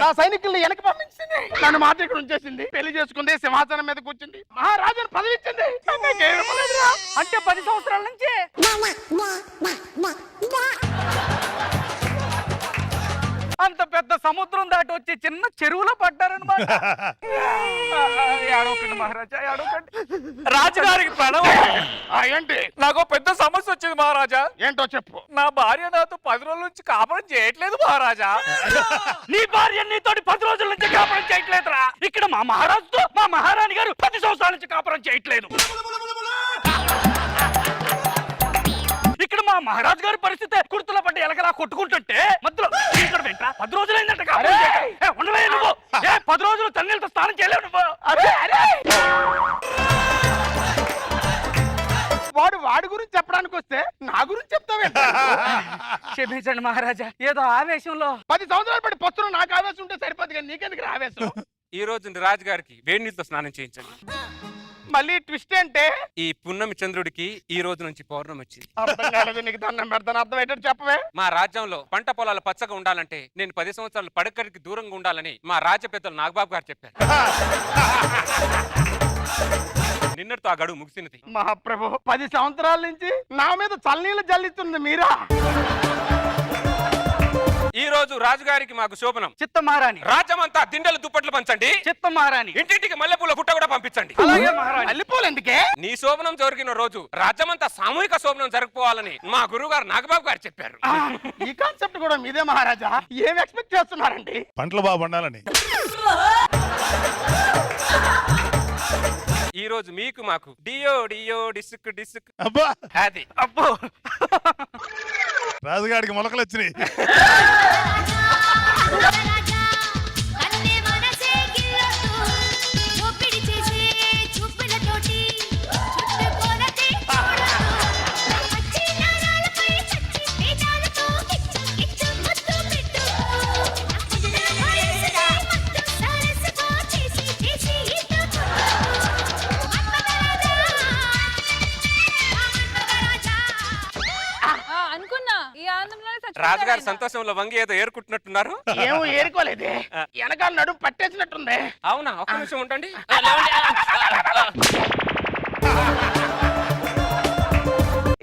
నా సైనికుల్ని వెనక పంపించింది, నన్ను మాత్రం ఇక్కడ ఉంచేసింది. పెళ్లి చేసుకుంది, సింహాసనం మీద కూర్చుంది, మహారాజును పదవి ఇచ్చింది. అంటే 10 సంవత్సరాల నుంచి అంత పెద్ద సముద్రం దాటి వచ్చి చిన్న చెరువులో పడ్డారనమాట. ఏడవకండి మహారాజా, ఏడవకండి. రాజుగారికి ప్రణవం. ఏంటి? నాకు పెద్ద సమస్య వచ్చింది మహారాజా. ఏంటో చెప్పు. నా భార్య నాతో 10 రోజుల నుంచి కాపురం చేయట్లేదు మహారాజా. నీ భార్య నీతోటి 10 రోజుల నుంచి కాపురం చేయట్లేదురా. ఇక్కడ మా మహారాజుతో మా మహారాణి గారు 10 సంవత్సరాల నుంచి కాపురం చేయట్లేదు. ఇక్కడ మా మహారాజు గారి పరిస్థితి కుర్తుల పడ్డ ఎలకలా కొట్టుకుంటుంటే మధ్యలో ఇక్కడ వెంట్రా 10 రోజులైందంట కాపురం చేయక. ఉండవే నువ్వు. 10 రోజులు తన్నీళ్ళతో స్నానం చేయలేవు నువ్వు. వాడి గురించి చెప్పడానికి వస్తే నా గురించి చెప్తావే. క్షమించండి మహారాజా, ఏదో ఆవేశంలో. 10 సంవత్సరాలు పడి పొత్తులు నాకు ఆవేశం ఉంటే సరిపోద్ది కానీ నీకెందుకు ఆవేశం? ఈ రోజు రాజుగారికి వేడి నీళ్ళతో స్నానం చేయించండి. మళ్ళీ ట్విస్ట్ అంటే ఈ పున్నమి చంద్రుడికి ఈ రోజు నుంచి పౌర్ణమి వచ్చింది. అర్థం కాలేదు. నీకు దండం పెడతాను, అర్థమయ్యేటట్టు చెప్పవే. మా రాజ్యంలో పంట పొలాలు పచ్చగా ఉండాలంటే నేను 10 సంవత్సరాలు పడకరికి దూరంగా ఉండాలని మా రాజ్య పెద్దలు నాగబాబు గారు చెప్పారు. నిన్నటితో ఆ గడువు ముగిసినది. మహాప్రభు 10 సంవత్సరాల నుంచి నా మీద చల్లనీళ్ళు జల్లిస్తుంది మీరా? ఈ రోజు రాజుగారికి మాకు శోభనం. చిత్త మహారాణి. రాజ్యమంతా దిండలు దుప్పట్లు పంచండి. చిత్త మహారాణి. ఇంటింటికి మల్లెపూల గుట్ట కూడా పంపించండి. అలాగే మహారాణి. మల్లెపూలు ఎందుకే? నీ శోభనం జరిగిన రోజు రాజ్యమంతా సామూహిక శోభనం జరుపుకోవాలని మా గురువు గారు నాగబాబు గారు చెప్పారు. ఈ కాన్సెప్ట్ కూడా మీదే మహారాజా. ఏం ఎక్స్పెక్ట్ చేస్తున్నారండి? పంటలు బాగా పండాలని. ఈ రోజు మీకు మాకు డియో డియో డిస్క్ డిస్క్. అబ్బా, అది అబ్బో. రాజుగాడికి మొలకలు వచ్చినాయి. అనుకున్నా ఈ ఆనందంలోనే రాజుగారు సంతోషంలో వంగి ఏదో ఏరుకుంటున్నట్టున్నారు. ఏమో ఏరుకోలేదే, వెనకాల నడుము పట్టేసినట్టుంది. అవునా? ఒక్క నిమిషం ఉండండి.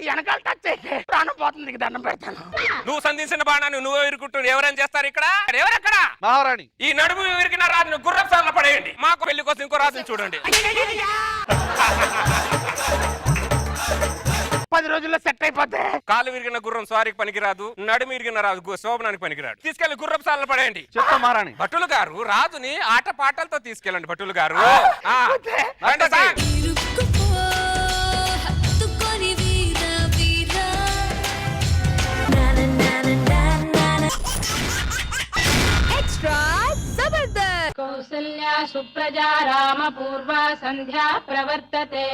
వెనకాల టచ్ అయితే ప్రాణం పోతుంది. నీకు దండం పెడతాను. నువ్వు సంధించిన బాణాన్ని నువ్వు ఎరుకుంటూ ఎవరైనా చేస్తారు ఇక్కడ? ఎవరెక్కడ? మహారాణి. ఈ నడుము విరిగిన రాజును గుర్రపు సార్లు పడేయండి. మాకు పెళ్లి కోసం ఇంకో రాజుని చూడండి. 10 రోజుల్లో సెట్ అయిపోతే. కాలు విరిగిన గుర్రం స్వారీకి పనికిరాదు, నడుము విరిగిన రాజు శోభనానికి పనికిరాడు. తీసుకెళ్లి గుర్రపు సార్లు పడేయండి. చిత్త మహారాణి. భటులు గారు రాజుని ఆట పాటలతో తీసుకెళ్ళండి. భటులు గారు రండి సార్. ఎక్స్ట్రా జబర్దస్త్. కౌసల్యా సుప్రజా రామ పూర్వా సంధ్యా ప్రవర్తతే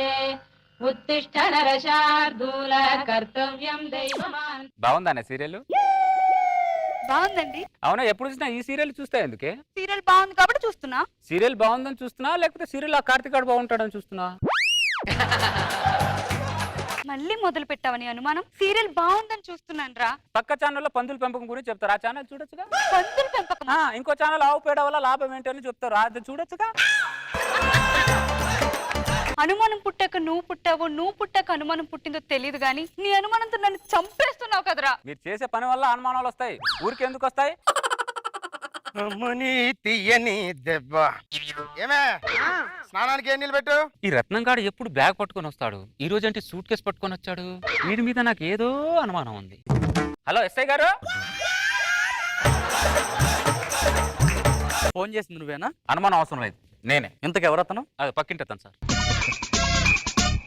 ఉత్తిష్ట నరశార్దూల కర్తవ్యం దైవమాన్. బాగుందా సీరియల్? బాగుందండి. అవునా? ఎప్పుడు చూసినా ఈ సీరియల్ చూస్తా ఎందుకే? సీరియల్ బాగుంది కాబట్టి చూస్తున్నా. సీరియల్ బాగుందని చూస్తున్నా లేకపోతే సీరియల్ ఆ కార్తీక్ గారు బాగుంటాడని చూస్తున్నా? మళ్ళీ మొదలు పెట్టావని అనుమానం. సీరియల్ బాగుందని చూస్తున్నాను రా. పక్క ఛానల్లో పందుల పెంపకం గురించి చెప్తారు. ఆ ఛానల్ చూడొచ్చుగా. పందుల పెంపకం. ఇంకో ఛానల్ ఆవు పేడ వల్ల లాభం ఏంటి అని చెప్తారు. అది చూడొచ్చుగా. అనుమానం పుట్టాక నువ్వు పుట్టావు, నువ్వు పుట్టాక అనుమానం పుట్టిందో తెలియదు గానీ నీ అనుమానంతో నన్ను చంపేస్తున్నావు కదరా. మీరు చేసే పని వల్ల అనుమానాలు వస్తాయి. ఊరికి ఎందుకు వస్తాయి? అమ్మని తీయని దెబ్బ. ఏమే స్నానానికి ఏం నీళ్ళు పెట్టు. ఈ రత్నంగాడు ఎప్పుడు బ్యాగ్ పట్టుకొని వస్తాడు. ఈ రోజు అంటే సూట్ కేసు పట్టుకొని వచ్చాడు. వీడి మీద నాకు ఏదో అనుమానం ఉంది. హలో ఎస్ఐ గారు. ఫోన్ చేసింది నువ్వేనా? అనుమానం అవసరం లేదు, నేనే. ఇంతకు ఎవరతను? అది పక్కింటతాను సార్.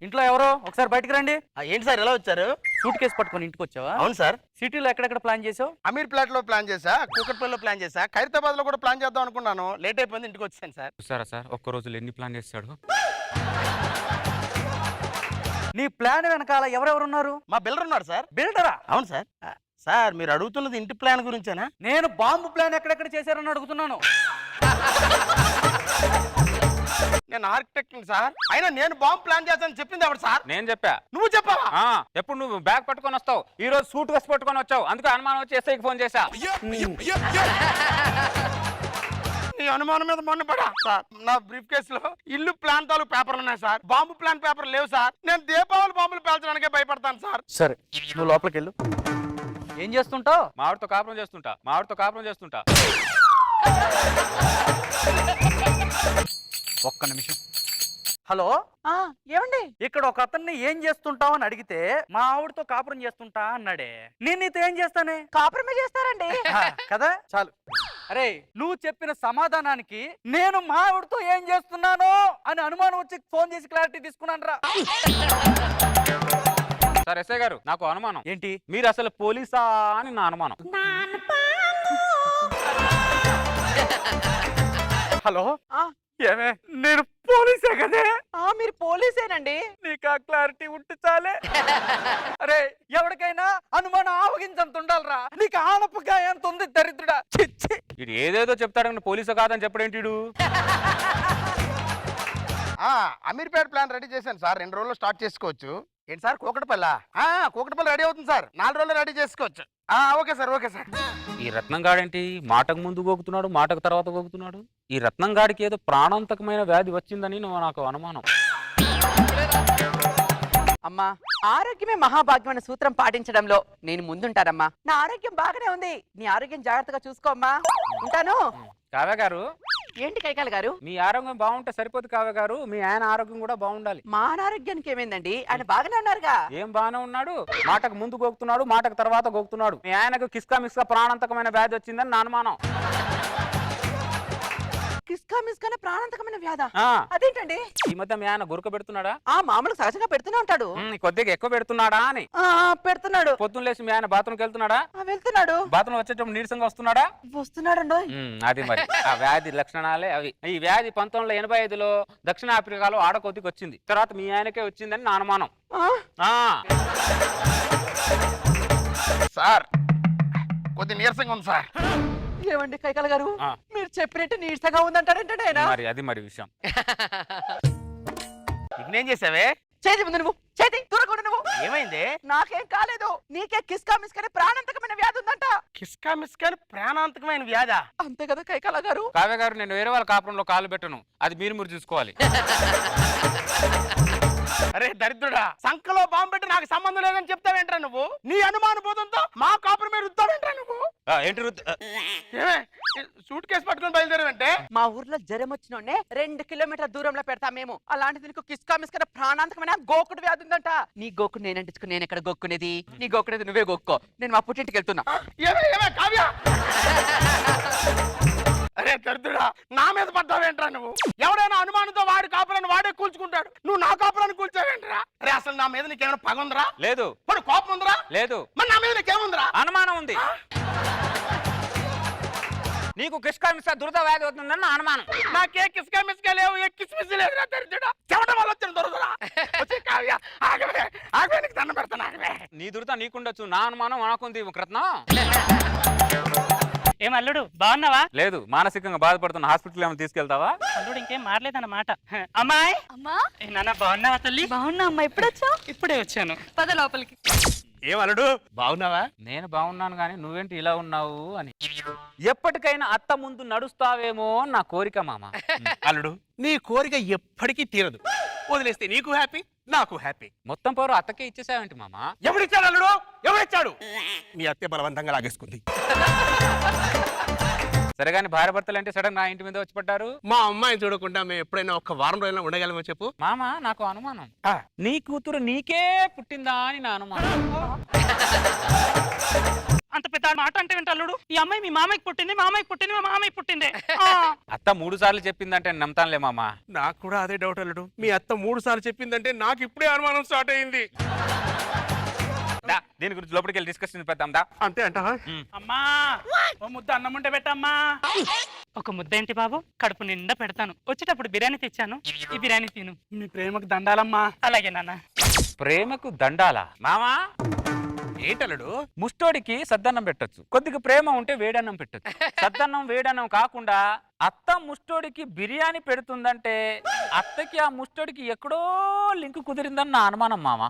ఇంట్లో ఎవరో ఒకసారి బయటికి రండి. ఏంటి సార్ ఎలా వచ్చారు? సూట్ కేసు పట్టుకొని ఇంటికి వచ్చావా? అవును సార్. సిటీలో ఎక్కడెక్కడ ప్లాన్ చేసావు? అమీర్ ప్లాట్ లో ప్లాన్ చేసా, కూకట్పల్లిలో ప్లాన్ చేసా, ఖైరతాబాద్ లో కూడా ప్లాన్ చేద్దాం అనుకున్నాను. లేట్ అయిపోయింది, ఇంటికి వచ్చాను సార్. చూసారా సార్ ఒక్క రోజులో ఎన్ని ప్లాన్ చేస్తాడు. నీ ప్లాన్ వెనకాల ఎవరెవరున్నారు? మా బిల్డర్ ఉన్నారు సార్. బిల్డరా? అవును సార్. సార్ మీరు అడుగుతున్నది ఇంటి ప్లాన్ గురించేనా? నేను బాంబు ప్లాన్ ఎక్కడెక్కడ చేశారని అడుగుతున్నాను. నేను ఆర్కిటెక్ట్ సార్. అయినా నేను బాంబు ప్లాన్ చేస్తానని చెప్పింది ఎవరు సార్? నేను చెప్పా. నువ్వు చెప్పావా? ఎప్పుడు నువ్వు బ్యాగ్ పట్టుకొని వస్తావు, ఈ రోజు సూట్ కేసు పట్టుకొని వచ్చావు. అందుకే అనుమానం వచ్చి ఎస్ఐకి ఫోన్ చేశా. నీ అనుమానం మీద మొన్న పడా సార్. నా బ్రీఫ్ కేసులో ఇల్లు ప్లాన్ తాలూకు పేపర్లు ఉన్నాయి సార్. బాంబు ప్లాన్ పేపర్ లేవు సార్. నేను దీపావళి బాంబులు పేల్చడానికే భయపడతాను సార్. సరే నువ్వు లోపలికి వెళ్ళు. ఏం చేస్తుంటావు? మావిడితో కాపురం చేస్తుంటా. ఒక్క నిమిషం. హలో, ఏమండి ఇక్కడ ఒక అతన్ని ఏం చేస్తుంటావు అని అడిగితే మా ఆవిడతో కాపురం చేస్తుంటా అన్నాడే. నేను నీతో ఏం చేస్తానే? కాపురమే చేస్తారండి. కదా, చాలు. అరే, నువ్వు చెప్పిన సమాధానానికి నేను మా ఆవిడతో ఏం చేస్తున్నాను అని అనుమానం వచ్చి ఫోన్ చేసి క్లారిటీ తీసుకున్నాను రా. సార్ ఎస్ఐ గారు, నాకు అనుమానం. ఏంటి? మీరు అసలు పోలీసా అని నా అనుమానం. హలో, ఏమే నేను పోలీసే కదే. మీరు పోలీసేనండి. నీకు ఆ క్లారిటీ ఉంటే చాలే. అరే, ఎవరికైనా అనుమానం ఆవగించంత ఉండాలరా. నీకు ఆనపగా ఎంత ఉంది దరిద్రుడా. ఇది ఏదేదో చెప్తాడు, పోలీసు కాదని చెప్పడేంటి వీడు? అమీర్పేట ప్లాన్ రెడీ చేశాను సార్, 2 రోజుల్లో స్టార్ట్ చేసుకోవచ్చు. ఏంటి సార్, కూకటపల్లి? కూకటపల్లి రెడీ అవుతుంది సార్, 4 రోజుల్లో రెడీ చేసుకోవచ్చు. Okay sir, okay sir. ఈ రత్నం గాడేంటి మాటకు ముందు గోకుతున్నాడు, మాటకు తర్వాత గోకుతున్నాడు? ఈ రత్నం గాడికి ఏదో ప్రాణాంతకమైన వ్యాధి వచ్చిందని నాకు అనుమానం. అమ్మా, ఆరోగ్యమే మహాభాగ్యం అనే సూత్రం పాటించడంలో నేను ముందుంటానమ్మా. నా ఆరోగ్యం బాగానే ఉంది, నీ ఆరోగ్యం జాగ్రత్తగా చూసుకోమ్మా. ఉంటాను. కావ్య గారు, ఏంటి కైకాల గారు? మీ ఆరోగ్యం బాగుంటే సరిపోదు కావ్య గారు, మీ ఆయన ఆరోగ్యం కూడా బాగుండాలి. మా అనారోగ్యానికి ఏమైందండి? ఆయన బాగానే ఉన్నారుగా. ఏం బాగానే ఉన్నాడు? మాటకు ముందు గోకుతున్నాడు, మాటకు తర్వాత గోకుతున్నాడు. మీ ఆయనకు కిస్కా మిస్కా ప్రాణాంతకమైన వ్యాధి వచ్చిందని నా అనుమానం. కిస్కా మిస్కానే ప్రాణాంతకమైన వ్యాధా? ఆ. అదేంటండి? ఈ మధ్య మీ ఆయన గురక పెడుతున్నాడా? మామూలు సహజంగా పెడుతూనే ఉంటాడు. కొద్దిగా ఎక్కువ పెడుతున్నాడా అని. పెడుతున్నాడు. పొద్దున్న లేచి మీ ఆయన బాత్రూమ్కి వెళ్తున్నాడా? వెళ్తున్నాడు. బాత్రూమ్ వచ్చేటప్పుడు నీరసంగా వస్తున్నాడా? వస్తున్నాడండి. అది మరి ఆ వ్యాధి లక్షణాలే అవి. ఈ వ్యాధి 1985లో దక్షిణాఫ్రికాలో ఆడకొద్దికి వచ్చింది. తర్వాత మీ ఆయనకే వచ్చిందని నా అనుమానం. సార్ కొద్ది నీరసంగా ఉంది సార్. ఏమండి కైకాల గారు, మీరు చెప్పినట్టు నీరసంగా ఉందంటారంటే ఆయన మరి అది మరి విషయం. నేనేం చేసావే? చేతి ముందు నువ్వు, చేతి దూరకుండా నువ్వు. ఏమైంది? నాకేం కాలేదు, నీకే కిస్కా మిస్కానే ప్రాణాంతకమైన వ్యాధి ఉందంట. కిస్కా మిస్కాని ప్రాణాంతకమైన వ్యాధా? అంతే కదా కైకాల గారు? కావ్య గారు, నేను వేరే వాళ్ళ కాపురంలో కాలు పెట్టను, అది మీరు చూసుకోవాలి. అరే దరిద్రుడా, సంఖలో బాంబు పెట్టి నాకు సంబంధం లేదని చెప్తావేంట్రా నువ్వు? నీ అనుమానుభూతంతో మా కాపురం మీద రుద్దావేంట్రా నువ్వు? ఏంటి సూట్ కేసు పట్టుకుని బయలుదేరావంటే? మా ఊర్లో జ్వరం వచ్చినోడ్నే 2 కిలోమీటర్ల దూరంలో పెడతా మేము. అలాంటిది నీకు కిస్కా మిస్కానే ప్రాణాంతకమైన గోకుడు వ్యాధి ఉందంట. నీ గోకుడు నేను అంటించుకుని నేను ఎక్కడ గోక్కునేది? నీ గోకునేది నువ్వే గోక్కో. నేను మా పుట్టింటికి వెళ్తున్నా. కావ్య, అరే దరిద్రుడా, నా మీద పడ్డావేంట్రా నువ్వు? ఎవడైనా అనుమానంతో వాడి కాపురాన్ని వాడే కూల్చుకుంటాడు, నువ్వు నా కాపురాన్ని కూల్చావేంట్రా? అరే అసలు నా మీద నీకేమైనా పగ ఉందిరా? లేదు. మరి కోపం ఉందిరా? లేదు. మరి నా మీద నీకేముందిరా? అనుమానం ఉంది. నీకు కిస్కా మిస్కా దురద వ్యాధి అవుతుందని నా అనుమానం. నాకే కిస్కా మిస్కా లేవు, ఏ కిస్మిస్ లేదు. దరిద్రుడా, చెమటం వల్ల వచ్చిన దురదరా. కావ్య ఆగవే, ఆగవే, నీకు దండం పెడతాను, ఆగవే. నీ దురద నీకుండొచ్చు, నా అనుమానం నాకుంది. రత్నం, ఏం అల్లుడు బాగున్నావా? లేదు, మానసికంగా బాధపడుతున్న హాస్పిటల్ ఏమైనా తీసుకెళ్తావా? అల్లుడు ఇంకేం మారలేదన్నమాట. అమ్మాయి, అమ్మా. నాన్న బాగున్నావా తల్లి? బాగున్నా అమ్మా, ఎప్పుడొచ్చావు? ఇప్పుడే వచ్చాను. పద లోపలికి. ఏం అల్లుడు బాగున్నావా? నేను బాగున్నాను కానీ నువ్వేంటి ఇలా ఉన్నావు అని. ఎప్పటికైనా అత్త ముందు నడుస్తావేమో నా కోరిక మామ. అల్లుడు, నీ కోరిక ఎప్పటికీ తీరదు. వదిలేస్తే నీకు హ్యాపీ, నాకు హ్యాపీ. మొత్తం పవర్ అత్తకే ఇచ్చేసావేంటి మామ? ఎవడిచ్చాడు అల్లుడు? ఎవడిచ్చాడు? మీ అత్తే బలవంతంగా లాగేసుకుంది. సరే కానీ భార్య భర్తలు అంటే సడన్ నా ఇంటి మీద వచ్చి పడ్డారు. మా అమ్మాయిని చూడకుండా మేము ఎప్పుడైనా 1 వారం రోజుల్లో ఉండగలమో చెప్పు. మామ, నాకు అనుమానం, నీ కూతురు నీకే పుట్టిందా అని నా అనుమానం. అంత పెద్ద మాట అంటే ఏంటి అల్లుడు? ఈ అమ్మాయి మీ మామయ్యకి పుట్టింది, మామయ్యకి పుట్టింది, మా మామయ్యకి పుట్టింది. అత్త 3 సార్లు చెప్పిందంటే నమ్ముతానులే మామ. నాకు కూడా అదే డౌట్ అల్లుడు. మీ అత్త 3 సార్లు చెప్పిందంటే నాకు ఇప్పుడే అనుమానం స్టార్ట్ అయింది. దీని గురించి లోపలికి వెళ్ళి డిస్కషన్ పెడతాం దా. అంతే అంటావా? అమ్మా, ఓ ముద్ద అన్నం ఉంటే పెట్టమ్మా. ఒక ముద్ద ఏంటి బాబు, కడుపు నిండా పెడతాను. వచ్చేటప్పుడు బిర్యానీ తెచ్చాను, ఈ బిర్యానీ తిను. మీ ప్రేమకు దండాలమ్మా. అలాగే నాన్న. ప్రేమకు దండాలా మామా? ఏంటల్లుడు? ముష్టోడికి సద్దన్నం పెట్టొచ్చు, కొద్దిగా ప్రేమ ఉంటే వేడన్నం పెట్టొచ్చు. సద్దన్నం వేడన్నం కాకుండా అత్త ముష్టోడికి బిర్యానీ పెడుతుందంటే అత్తకి ఆ ముష్టోడికి ఎక్కడో లింక్ కుదిరిందని నా అనుమానం మామ.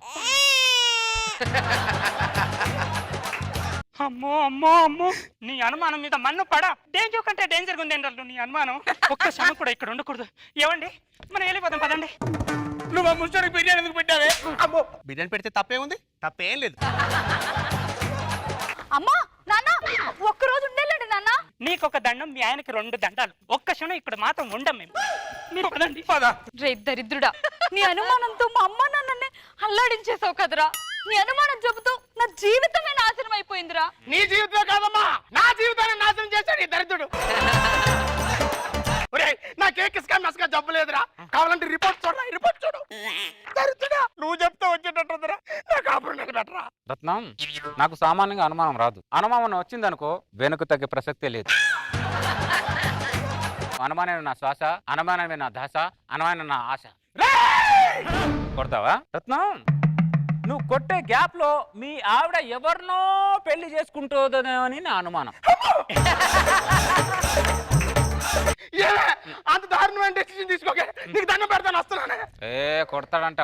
అమ్మో అమ్మో అమ్మో, నీ అనుమానం మీద మన్ను పడా. డేంజర్ కంటే డేంజర్ ఉంది ఏంటంటే నీ అనుమానం. ఒక్క క్షణం కూడా ఇక్కడ ఉండకూడదు. ఏమండి, మనం వెళ్ళిపోదాం పదండి. నువ్వు ఆ ముష్టోడికి బిర్యానీ ఎందుకు పెట్టావే? అమ్మో, బిర్యానీ పెడితే తప్పే ఉంది? తప్పేం లేదు. అమ్మా, నాన్న, ఒక్కరోజు ఉండేలేండి నాన్న. నీ మీకు ఒక దండం, మీ ఆయనకి 2 దండాలు. ఒక్క క్షణం ఇక్కడ మాత్రం ఉండం మేము. మీరు పదండి. పద. రే దరిద్రుడా, నీ అనుమానంతో మా అమ్మ నాన్నని అల్లాడించేసావు కదరా. నీ అనుమానం చెబుతూ నా జీవితమే నాశనం అయిపోయిందిరా. నీ జీవితం కాదమ్మా, నా జీవితాన్ని నాశనం చేశాడు ఈ దరిద్రుడు. నా కేక్ ఇసుక జబ్బు లేదురా, కావాలంటే రిపోర్ట్ చూడు. దరిద్రుడా, నువ్వు చెప్తే వచ్చేటట్టుందిరా, నా కాపురం నిలబెట్టరా. రత్నం, నాకు సామాన్యంగా అనుమానం రాదు. అనుమానం వచ్చిందనుకో వెనుక తగ్గే ప్రసక్తే లేదు. అనుమానమే నా శ్వాస, అనుమానమే నా దాస, అనుమానం నా ఆశ. కొడతావా రత్నం? నువ్వు కొట్టే గ్యాప్ లో మీ ఆవిడ ఎవరినో పెళ్లి చేసుకుంటుందో అని నా అనుమానం. అంత దారుణమైన డెసిషన్ తీసుకోకే, నీకు దండం పెడతాను, వస్తున్నానే.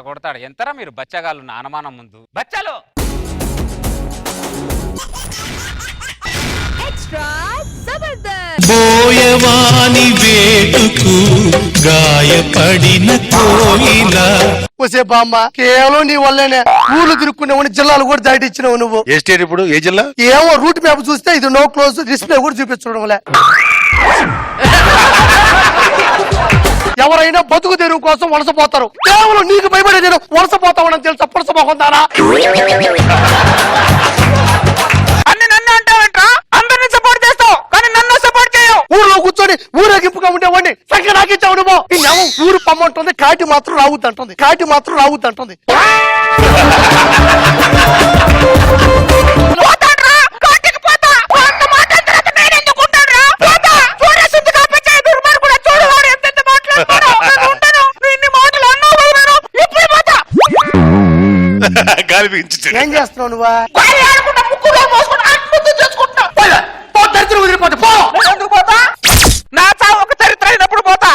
కొడతాడు. ఎంతరా మీరు బచ్చగాళ్ళు నా అనుమానం ముందు. బచ్చాలు బోయవాని వేటుకు గాయపడిన కోయిల. ఒసే బామ్మ, కేవలం నీ వల్లేనే ఊర్లు తిరుక్కునేవాడిని జిల్లాలు కూడా దాటిచ్చినావు నువ్వు. ఏ స్టేట్ ఇప్పుడు, ఏ జిల్లా? ఏమో రూట్ మ్యాప్ చూస్తే ఇది నో క్లోజ్, డిస్ప్లే కూడా చూపించడం వల్ల. ఎవరైనా బతుకు తెరువు కోసం వలసపోతారు, కేవలం నీకు భయపడే నేను వలసపోతావని తెలుసా? పొలసపోకుందారా? అన్ని నన్ను అంటావంటా? అందరిని సపోర్ట్ చేస్తావు కానీ నన్ను సపోర్ట్ చేయవు. ఊర్లో కూర్చొని ఊరేగింపుగా ఉండేవాడిని సంఖ్య నాకిచ్చావు నువ్వు. ఊరు పమ్మంటుంది, కాటి మాత్రం రావద్దంటుంది. గాలి బిగించి ఏం చేస్తున్నావు నువ్వా? నా చావు ఒక చరిత్ర అయినప్పుడు పోతా.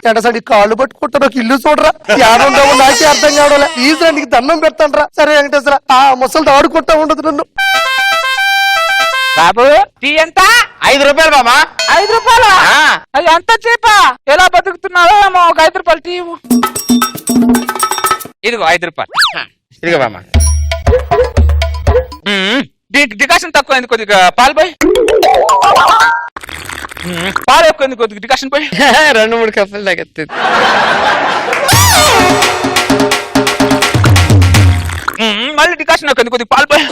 ఎండసడి కాళ్ళు పట్టుకుంటారు, ఇల్లు చూడరా, ఏడుండవు నాకే అర్థం కావడం. ఈజీ నీకు దండం పెడతానరా. సరే వెంకటేశ్వర, ఆ ముసలితో ఆడుకుంటా ఉండదు నన్ను. బాబు టీ ఎంత? 5 రూపాయలు బామా. 5 రూపాయలు? అది అంత చీపా? ఎలా బతుకుతున్నావో ఏమో. ఒక 5 రూపాయలు టీ. ఇదిగో 5 రూపాయలు. ఇదిగో బామా. డికాషన్ తక్కువ అయింది, కొద్దిగా పాలు పోయి. పాలు ఎక్కువ అయింది, కొద్దిగా డికాషన్ పోయి. 2-3 కప్పులు తగ్గుతుంది. మళ్ళీ డికాషన్ ఎక్కువ అయింది, కొద్దిగా పాలు పోయి.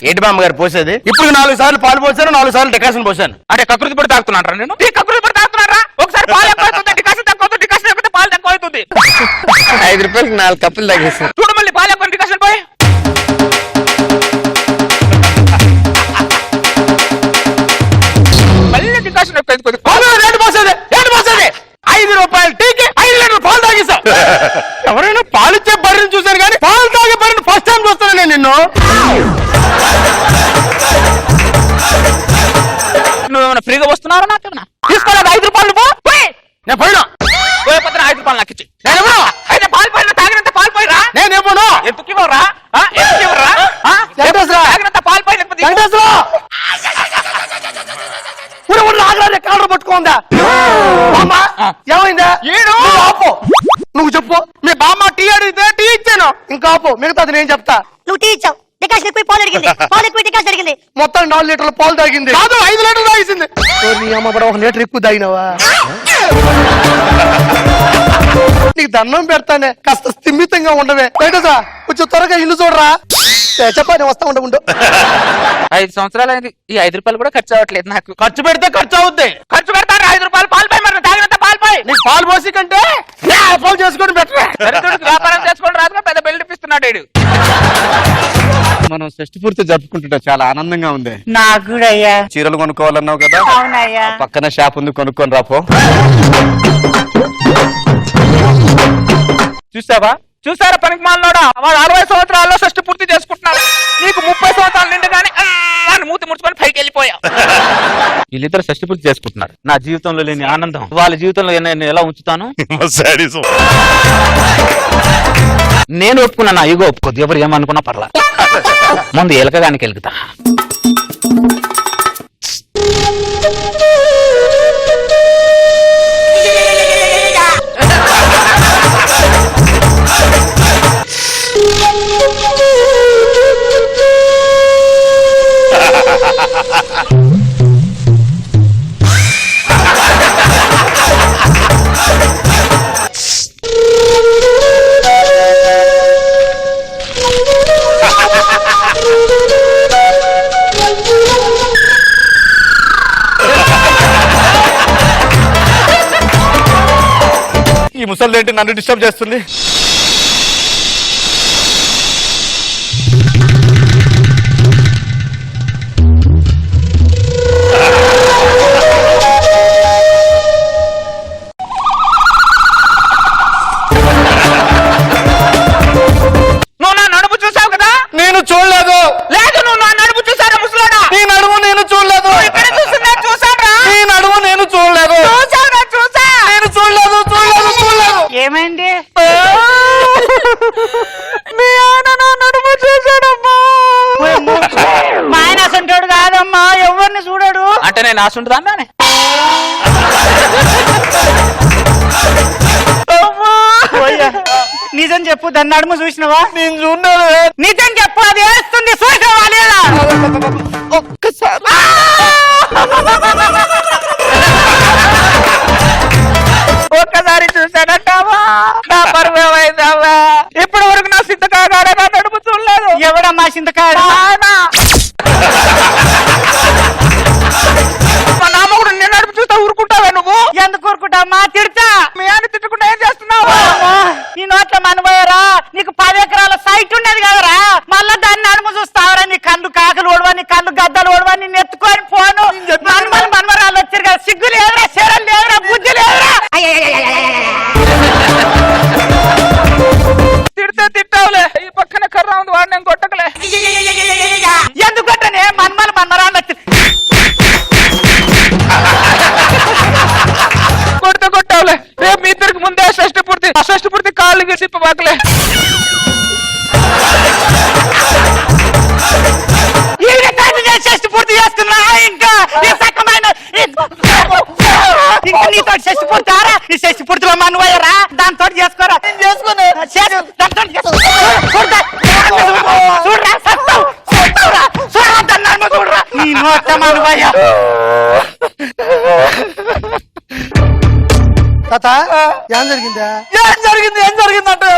ఏంటి బామ్మగారు పోసేది? ఇప్పుడు 4 సార్లు పాలు పోసాను, 4 సార్లు డికాషన్ పోసాను. అంటే కకృతి పడి తాగుతున్నారా నేను? కకృతి పడి తాగుతున్నారా? ఒకసారి పాలు ఎక్కువ అవుతుంది, డికాషన్ తక్కువ అవుతుంది, డికాషన్ ఎక్కువ పాలు తక్కువ అవుతుంది. 5 రూపాయలకి 4 కప్పులు తగ్గేసాను. చూడు మళ్ళీ పాలు ఎక్కువ డికాషన్ పోయి. మళ్ళీ డికాషన్ ఎక్కువ అయింది, కొద్దిగా ఏంటి పోసేది? 5 రూపాయలు టీకి 5 లీటర్లు పాలు తాగేసా. ఎవరైనా పాలిచ్చే బర్రెని చూశాను కానీ పాలు తాగే బర్రెని ఫస్ట్ టైం చూస్తాను నేను నిన్ను. నువ్వేమైనా ఫ్రీగా వస్తున్నారా? నాకేమన్నా తీసుకోలేదు 5 రూపాయలు పోయి. నేను పోయినా. పోయిపోతే 5 రూపాయలు నాకు ఇచ్చి. నేనేమో అయితే పాలు పోయినా, తాగినంత పాలు పోయిరా. నేనేమోను. ఎందుకు ఇవ్వరా? తాగినంత పాలు పోయి. కాలర్ పట్టుకోందా? ఏమైందా? నువ్వు చెప్పు. మీ బామ్మ టీ అడిగితే టీ ఇచ్చాను, ఇంకా ఆపు. మిగతాది నేను చెప్తా. నువ్వు టీ ఇచ్చావు, డికాషన్ ఎక్కువ పాలు అడిగింది, పాలు ఎక్కువ డికాషన్ అడిగింది. మొత్తం 4 లీటర్ల పాలు తాగింది. కాదు 5 లీటర్లు తాగేసింది. నీ అమ్మ కూడా 1 లీటర్ ఎక్కువ తాగినావా? నీకు దండం పెడతానే, కాస్త స్థిమితంగా ఉండవే. బయటసా కొంచెం త్వరగా ఇల్లు చూడరా. చెప్పని వస్తా ఉండకుండా. 5 సంవత్సరాలు అయింది, ఈ 5 రూపాయలు కూడా ఖర్చు అవ్వట్లేదు నాకు. ఖర్చు పెడితే ఖర్చు అవుద్ది. ఖర్చు పెడతారు 5 రూపాయలు పాలు పోయి. మరి తాగినంత పాలు పోయి. నీకు పాలు పోసి కంటే పాలు చేసుకొని బెటర్. వ్యాపారం చేసుకోవడం రాదుగా, పెద్ద బిల్లు ఇప్పిస్తున్నాడు. మనం షష్ఠి పూర్తి జరుపుకుంటుంటే చాలా ఆనందంగా ఉంది. నాకు కూడా అయ్యా. చీరలు కొనుక్కోవాలన్నావు కదా, అవునయ్యా. పక్కన షాప్ ఉంది, కొనుక్కొని రాపో. చూసారా పనికి మాలనోడా? వాడు 60 సంవత్సరాల్లో షష్ఠి పూర్తి చేసుకుంటున్నాడు. నీకు 30 సంవత్సరాలు నిండుగానే మూతి ముడుచుకొని పైకి వెళ్ళిపోయావు. వీళ్ళిద్దరు షష్ఠి పూర్తి చేసుకుంటున్నారు. నా జీవితంలో లేని ఆనందం వాళ్ళ జీవితంలో నేను ఎలా ఉంచుతాను? నేను ఒప్పుకున్నా, నా ఈగో ఒప్పుకోద్దు. ఎవరు ఏమనుకున్నా పర్లా. ముందు ఎలకగానికి వెలుగుతా. ఈ ముసలి ఏంటి నన్ను డిస్టర్బ్ చేస్తుంది? నువ్వు నా నడుపు చూసావు కదా? నేను చూడలేదు. లేదు, నువ్వు నా నడుపు చూసారా ముసలోడా? నీ నడుము నేను చూడలేదు. ఇక్కడ చూస్తున్నా చూసారా? నీ నడుము నేను చూడలేదు. చూసావురా? చూసా. నేను చూడలేదు చూడలేదు చూడలేదు. ఏమైంది? మీ ఆయన నా నడుము చూశాడమ్మా. మా ఆయన అసంటోడు కాదమ్మా, ఎవరిని చూడడు. అంటే నేను ఆశుంటుందా అన్నానే? నిజం చెప్పు, దాన్ని నడుము చూసినవా? నేను చూడలేదు. నిజం చెప్పు, అది వేస్తుంది చూసినవా లేదా? ఒక్కసారి ఒక్కసారి చూసానంటావా? నా పరువు ఏమైందావా? ఇప్పటి వరకు నా సిద్ధ కాగానే నా నడుపు చూడలేదు. ఎవడమ్మా చింతకాడు? మా నామకుడు నేను నడుపు చూస్తా ఊరుకుంటావా నువ్వు? ఎందుకు ఊరుకుంటామా? తిడతా. మీ ఆయన తిట్టకుండా ఏం చేస్తున్నావు? నీ నోట్ల మనబోయరా, నీకు 10 ఎకరాల సైట్ ఉండేది కదరా, మళ్ళా దాన్ని నడుము చూస్తావరా? నీ కళ్ళు కాకలు ఓడవా, నీ కళ్ళు గద్దలు ఓడవా, నిన్ను ఎత్తుకొని పోను. మనమరాలు వచ్చారు కదా, సిగ్గు లేదురా, శరం లేదురా, బుద్ధి లేదురా. తిడితే తిట్టావులే, ఈ పక్కన కర్ర ఉంది, వాడు నేను కొట్టకలే. ఎందుకు కొట్టనే? మనమరాలు వచ్చి కొడితే కొట్టావులే. రేపు మీ ఇద్దరికి ముందే షష్టి పూర్తి కాళ్ళు గెలిపి బాకలే. షష్టి పూర్తి చేస్తున్నా ఇంకా నీతో షష్టి పూర్తి ఆరా? నీ షష్టి పూర్తిలో మనవయ్యరా, దాంతో చేసుకోరా. నీ నోట మనవయ్య. తాత ఏం జరిగిందా? ఏం జరిగిందంటే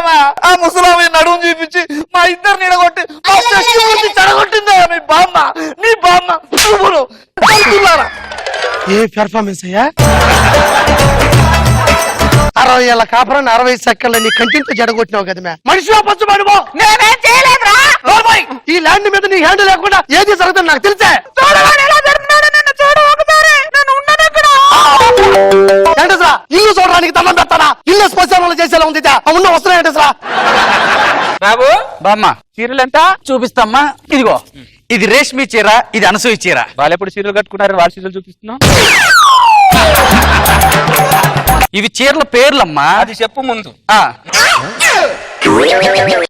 ఆ ముసలామి నడుము చూపించి మా ఇద్దరు నిడగొట్టి మా షష్టి పూర్తి చెడగొట్టిందా మీ బామ్మ. నీ బామ్మ నువ్వులు కలుపుతున్నారా? ఏ పెర్ఫార్మెన్స్ అయ్యా? 60 ఏళ్ళ కాపురాన్ని 60 సెకండ్ల నీ కంటితో జడగొట్టినావు కదా. మనిషి వాపసు పడిపో. నేనేం చేయలేదురా. ఈ ల్యాండ్ మీద నీ హ్యాండ్ లేకుండా ఏది జరుగుతుంది నాకు తెలిసే. ఏంటసరా ఇల్లు చూడడానికి దండం పెడతానా? ఇల్లు స్పష్టంలో చేసేలా ఉంది. ఉన్న వస్తున్నాయి ఏంటసరా? బాబు బామ్మ చీరలు ఎంత? చూపిస్తామ్మా. ఇదిగో, ఇది రేష్మి చీర, ఇది అనసూయ చీర. వాళ్ళు ఎప్పుడు చీరలు కట్టుకున్నారు, వాళ్ళ చీరలు చూపిస్తున్నావు. ఇవి చీరల పేర్లమ్మా. అది చెప్పు ముందు. ఆ,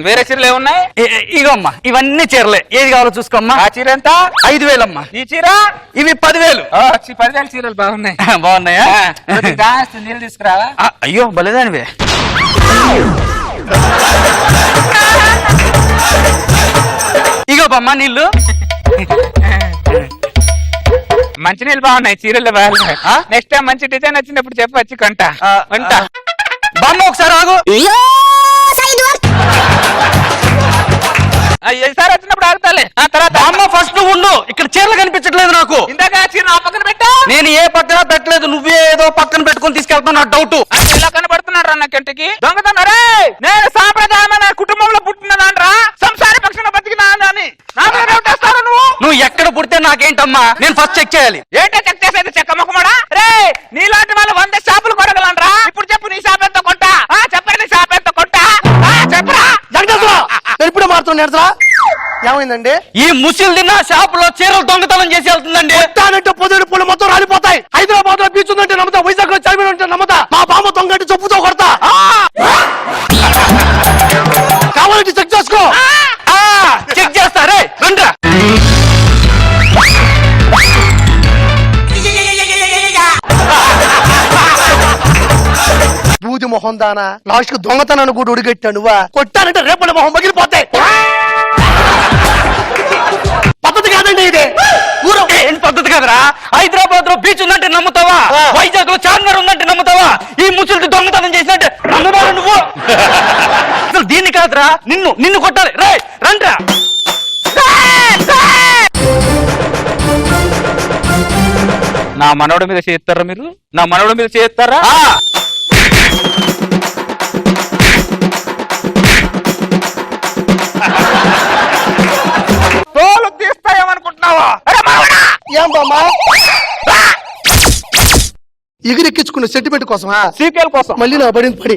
వేరే చీరలు ఏమున్నాయి? ఇగో అమ్మా, ఇవన్నీ చీరలే. ఏది కావాలో చూసుకోమ్మా. ఆ చీర ఎంత? 5,000 అమ్మా. ఈ చీర? ఇవి 10,000. 10,000 చీరలు బాగున్నాయి. బాగున్నాయా? నీళ్ళు తీసుకురావా? అయ్యో బలేదానివే. ఇగో బమ్మ నీళ్ళు. మంచి నీళ్ళు బాగున్నాయి, చీరలు బాగున్నాయి. నెక్స్ట్ టైం మంచి డిజైన్ వచ్చినప్పుడు చెప్పొచ్చు కొంట. బామ్మ ఒకసారి ఆగు. ఈసారి వచ్చినప్పుడు ఆగుతాలే. ఆ తర్వాత బామ్మ ఫస్ట్ నువ్వు ఉండు. ఇక్కడ చీరలు కనిపించట్లేదు నాకు. ఇందాక చీర ఆ పక్కన పెట్టా. నేను ఏ పక్కన పెట్టలేదు, నువ్వే ఏదో పక్కన పెట్టుకొని తీసుకెళ్తావు. నా డౌట్. ఇలా కనబడుతున్నాడు అన్న కంటికి దొంగతనం. రే నేను సాంప్రదాయమైన కుటుంబంలో పుట్టినదాన్రా, సంసార పక్షంలో బతికినా అని నువ్వు ఎక్కడ పుడితే నాకేంటమ్మా? నేను ఫస్ట్ చెక్ చేయాలి. ఏంటో చెక్ చేసేది చెక్క మొక్కమడా? రే నీలాంటి వాళ్ళు 100 షాపులు కొనగలనరా? ఇప్పుడు చెప్పు, నీ షాప్ ఎంత కొంటా? చెప్పండి, నీ షాప్ ఎంత కొంటా? చెప్పరా. ఎప్పుడు మారుతున్నాడు? ఏమైందండి? ఈ ముసిల్ది నా షాప్ లో చీరలు దొంగతనం చేసి వెళ్తుందండి. అంటే 10 పూలు మొత్తం రాలిపోతాయి. హైదరాబాద్ లో బీచ్ ఉందంటే నమ్మతా, వైజాగ్ లో చార్మినార్ ఉంటే నమ్మతా. మా బామ్మ దొంగంటే చెప్పుతో కొడతా. కావాలంటే చెక్ చేసుకో. చెక్ చేస్తారే రండ్రా. బూది మొహం దానా, లాస్ట్ కు దొంగతనాన్ని కూడా ఉడిగెట్టా. నువ్వా కొట్టానంటే రేపటి మొహం పగిలిపోతాయి. పద్ధతి కాదండి ఇది. ఏంటి పద్ధతి కదరా? హైదరాబాద్ లో బీచ్ ఉందంటే నమ్ముతావా? వైజాగ్ లో చార్మినార్ ఉందంటే నమ్ముతావా? ఈ ముసలి దొంగతనం చేసినట్టే నమ్ముతావు నువ్వు? అసలు దీన్ని కాదురా, నిన్ను కొట్టాలి. రే రండ్రా. నా మనోడి మీద చేస్తారా మీరు? నా మనోడి మీద చేస్తారా? అమ్మా ఎగిరెక్కించుకున్న సెంటిమెంట్ కోసమా సీక్వెల్ కోసం మళ్ళీ నా పడింది పడి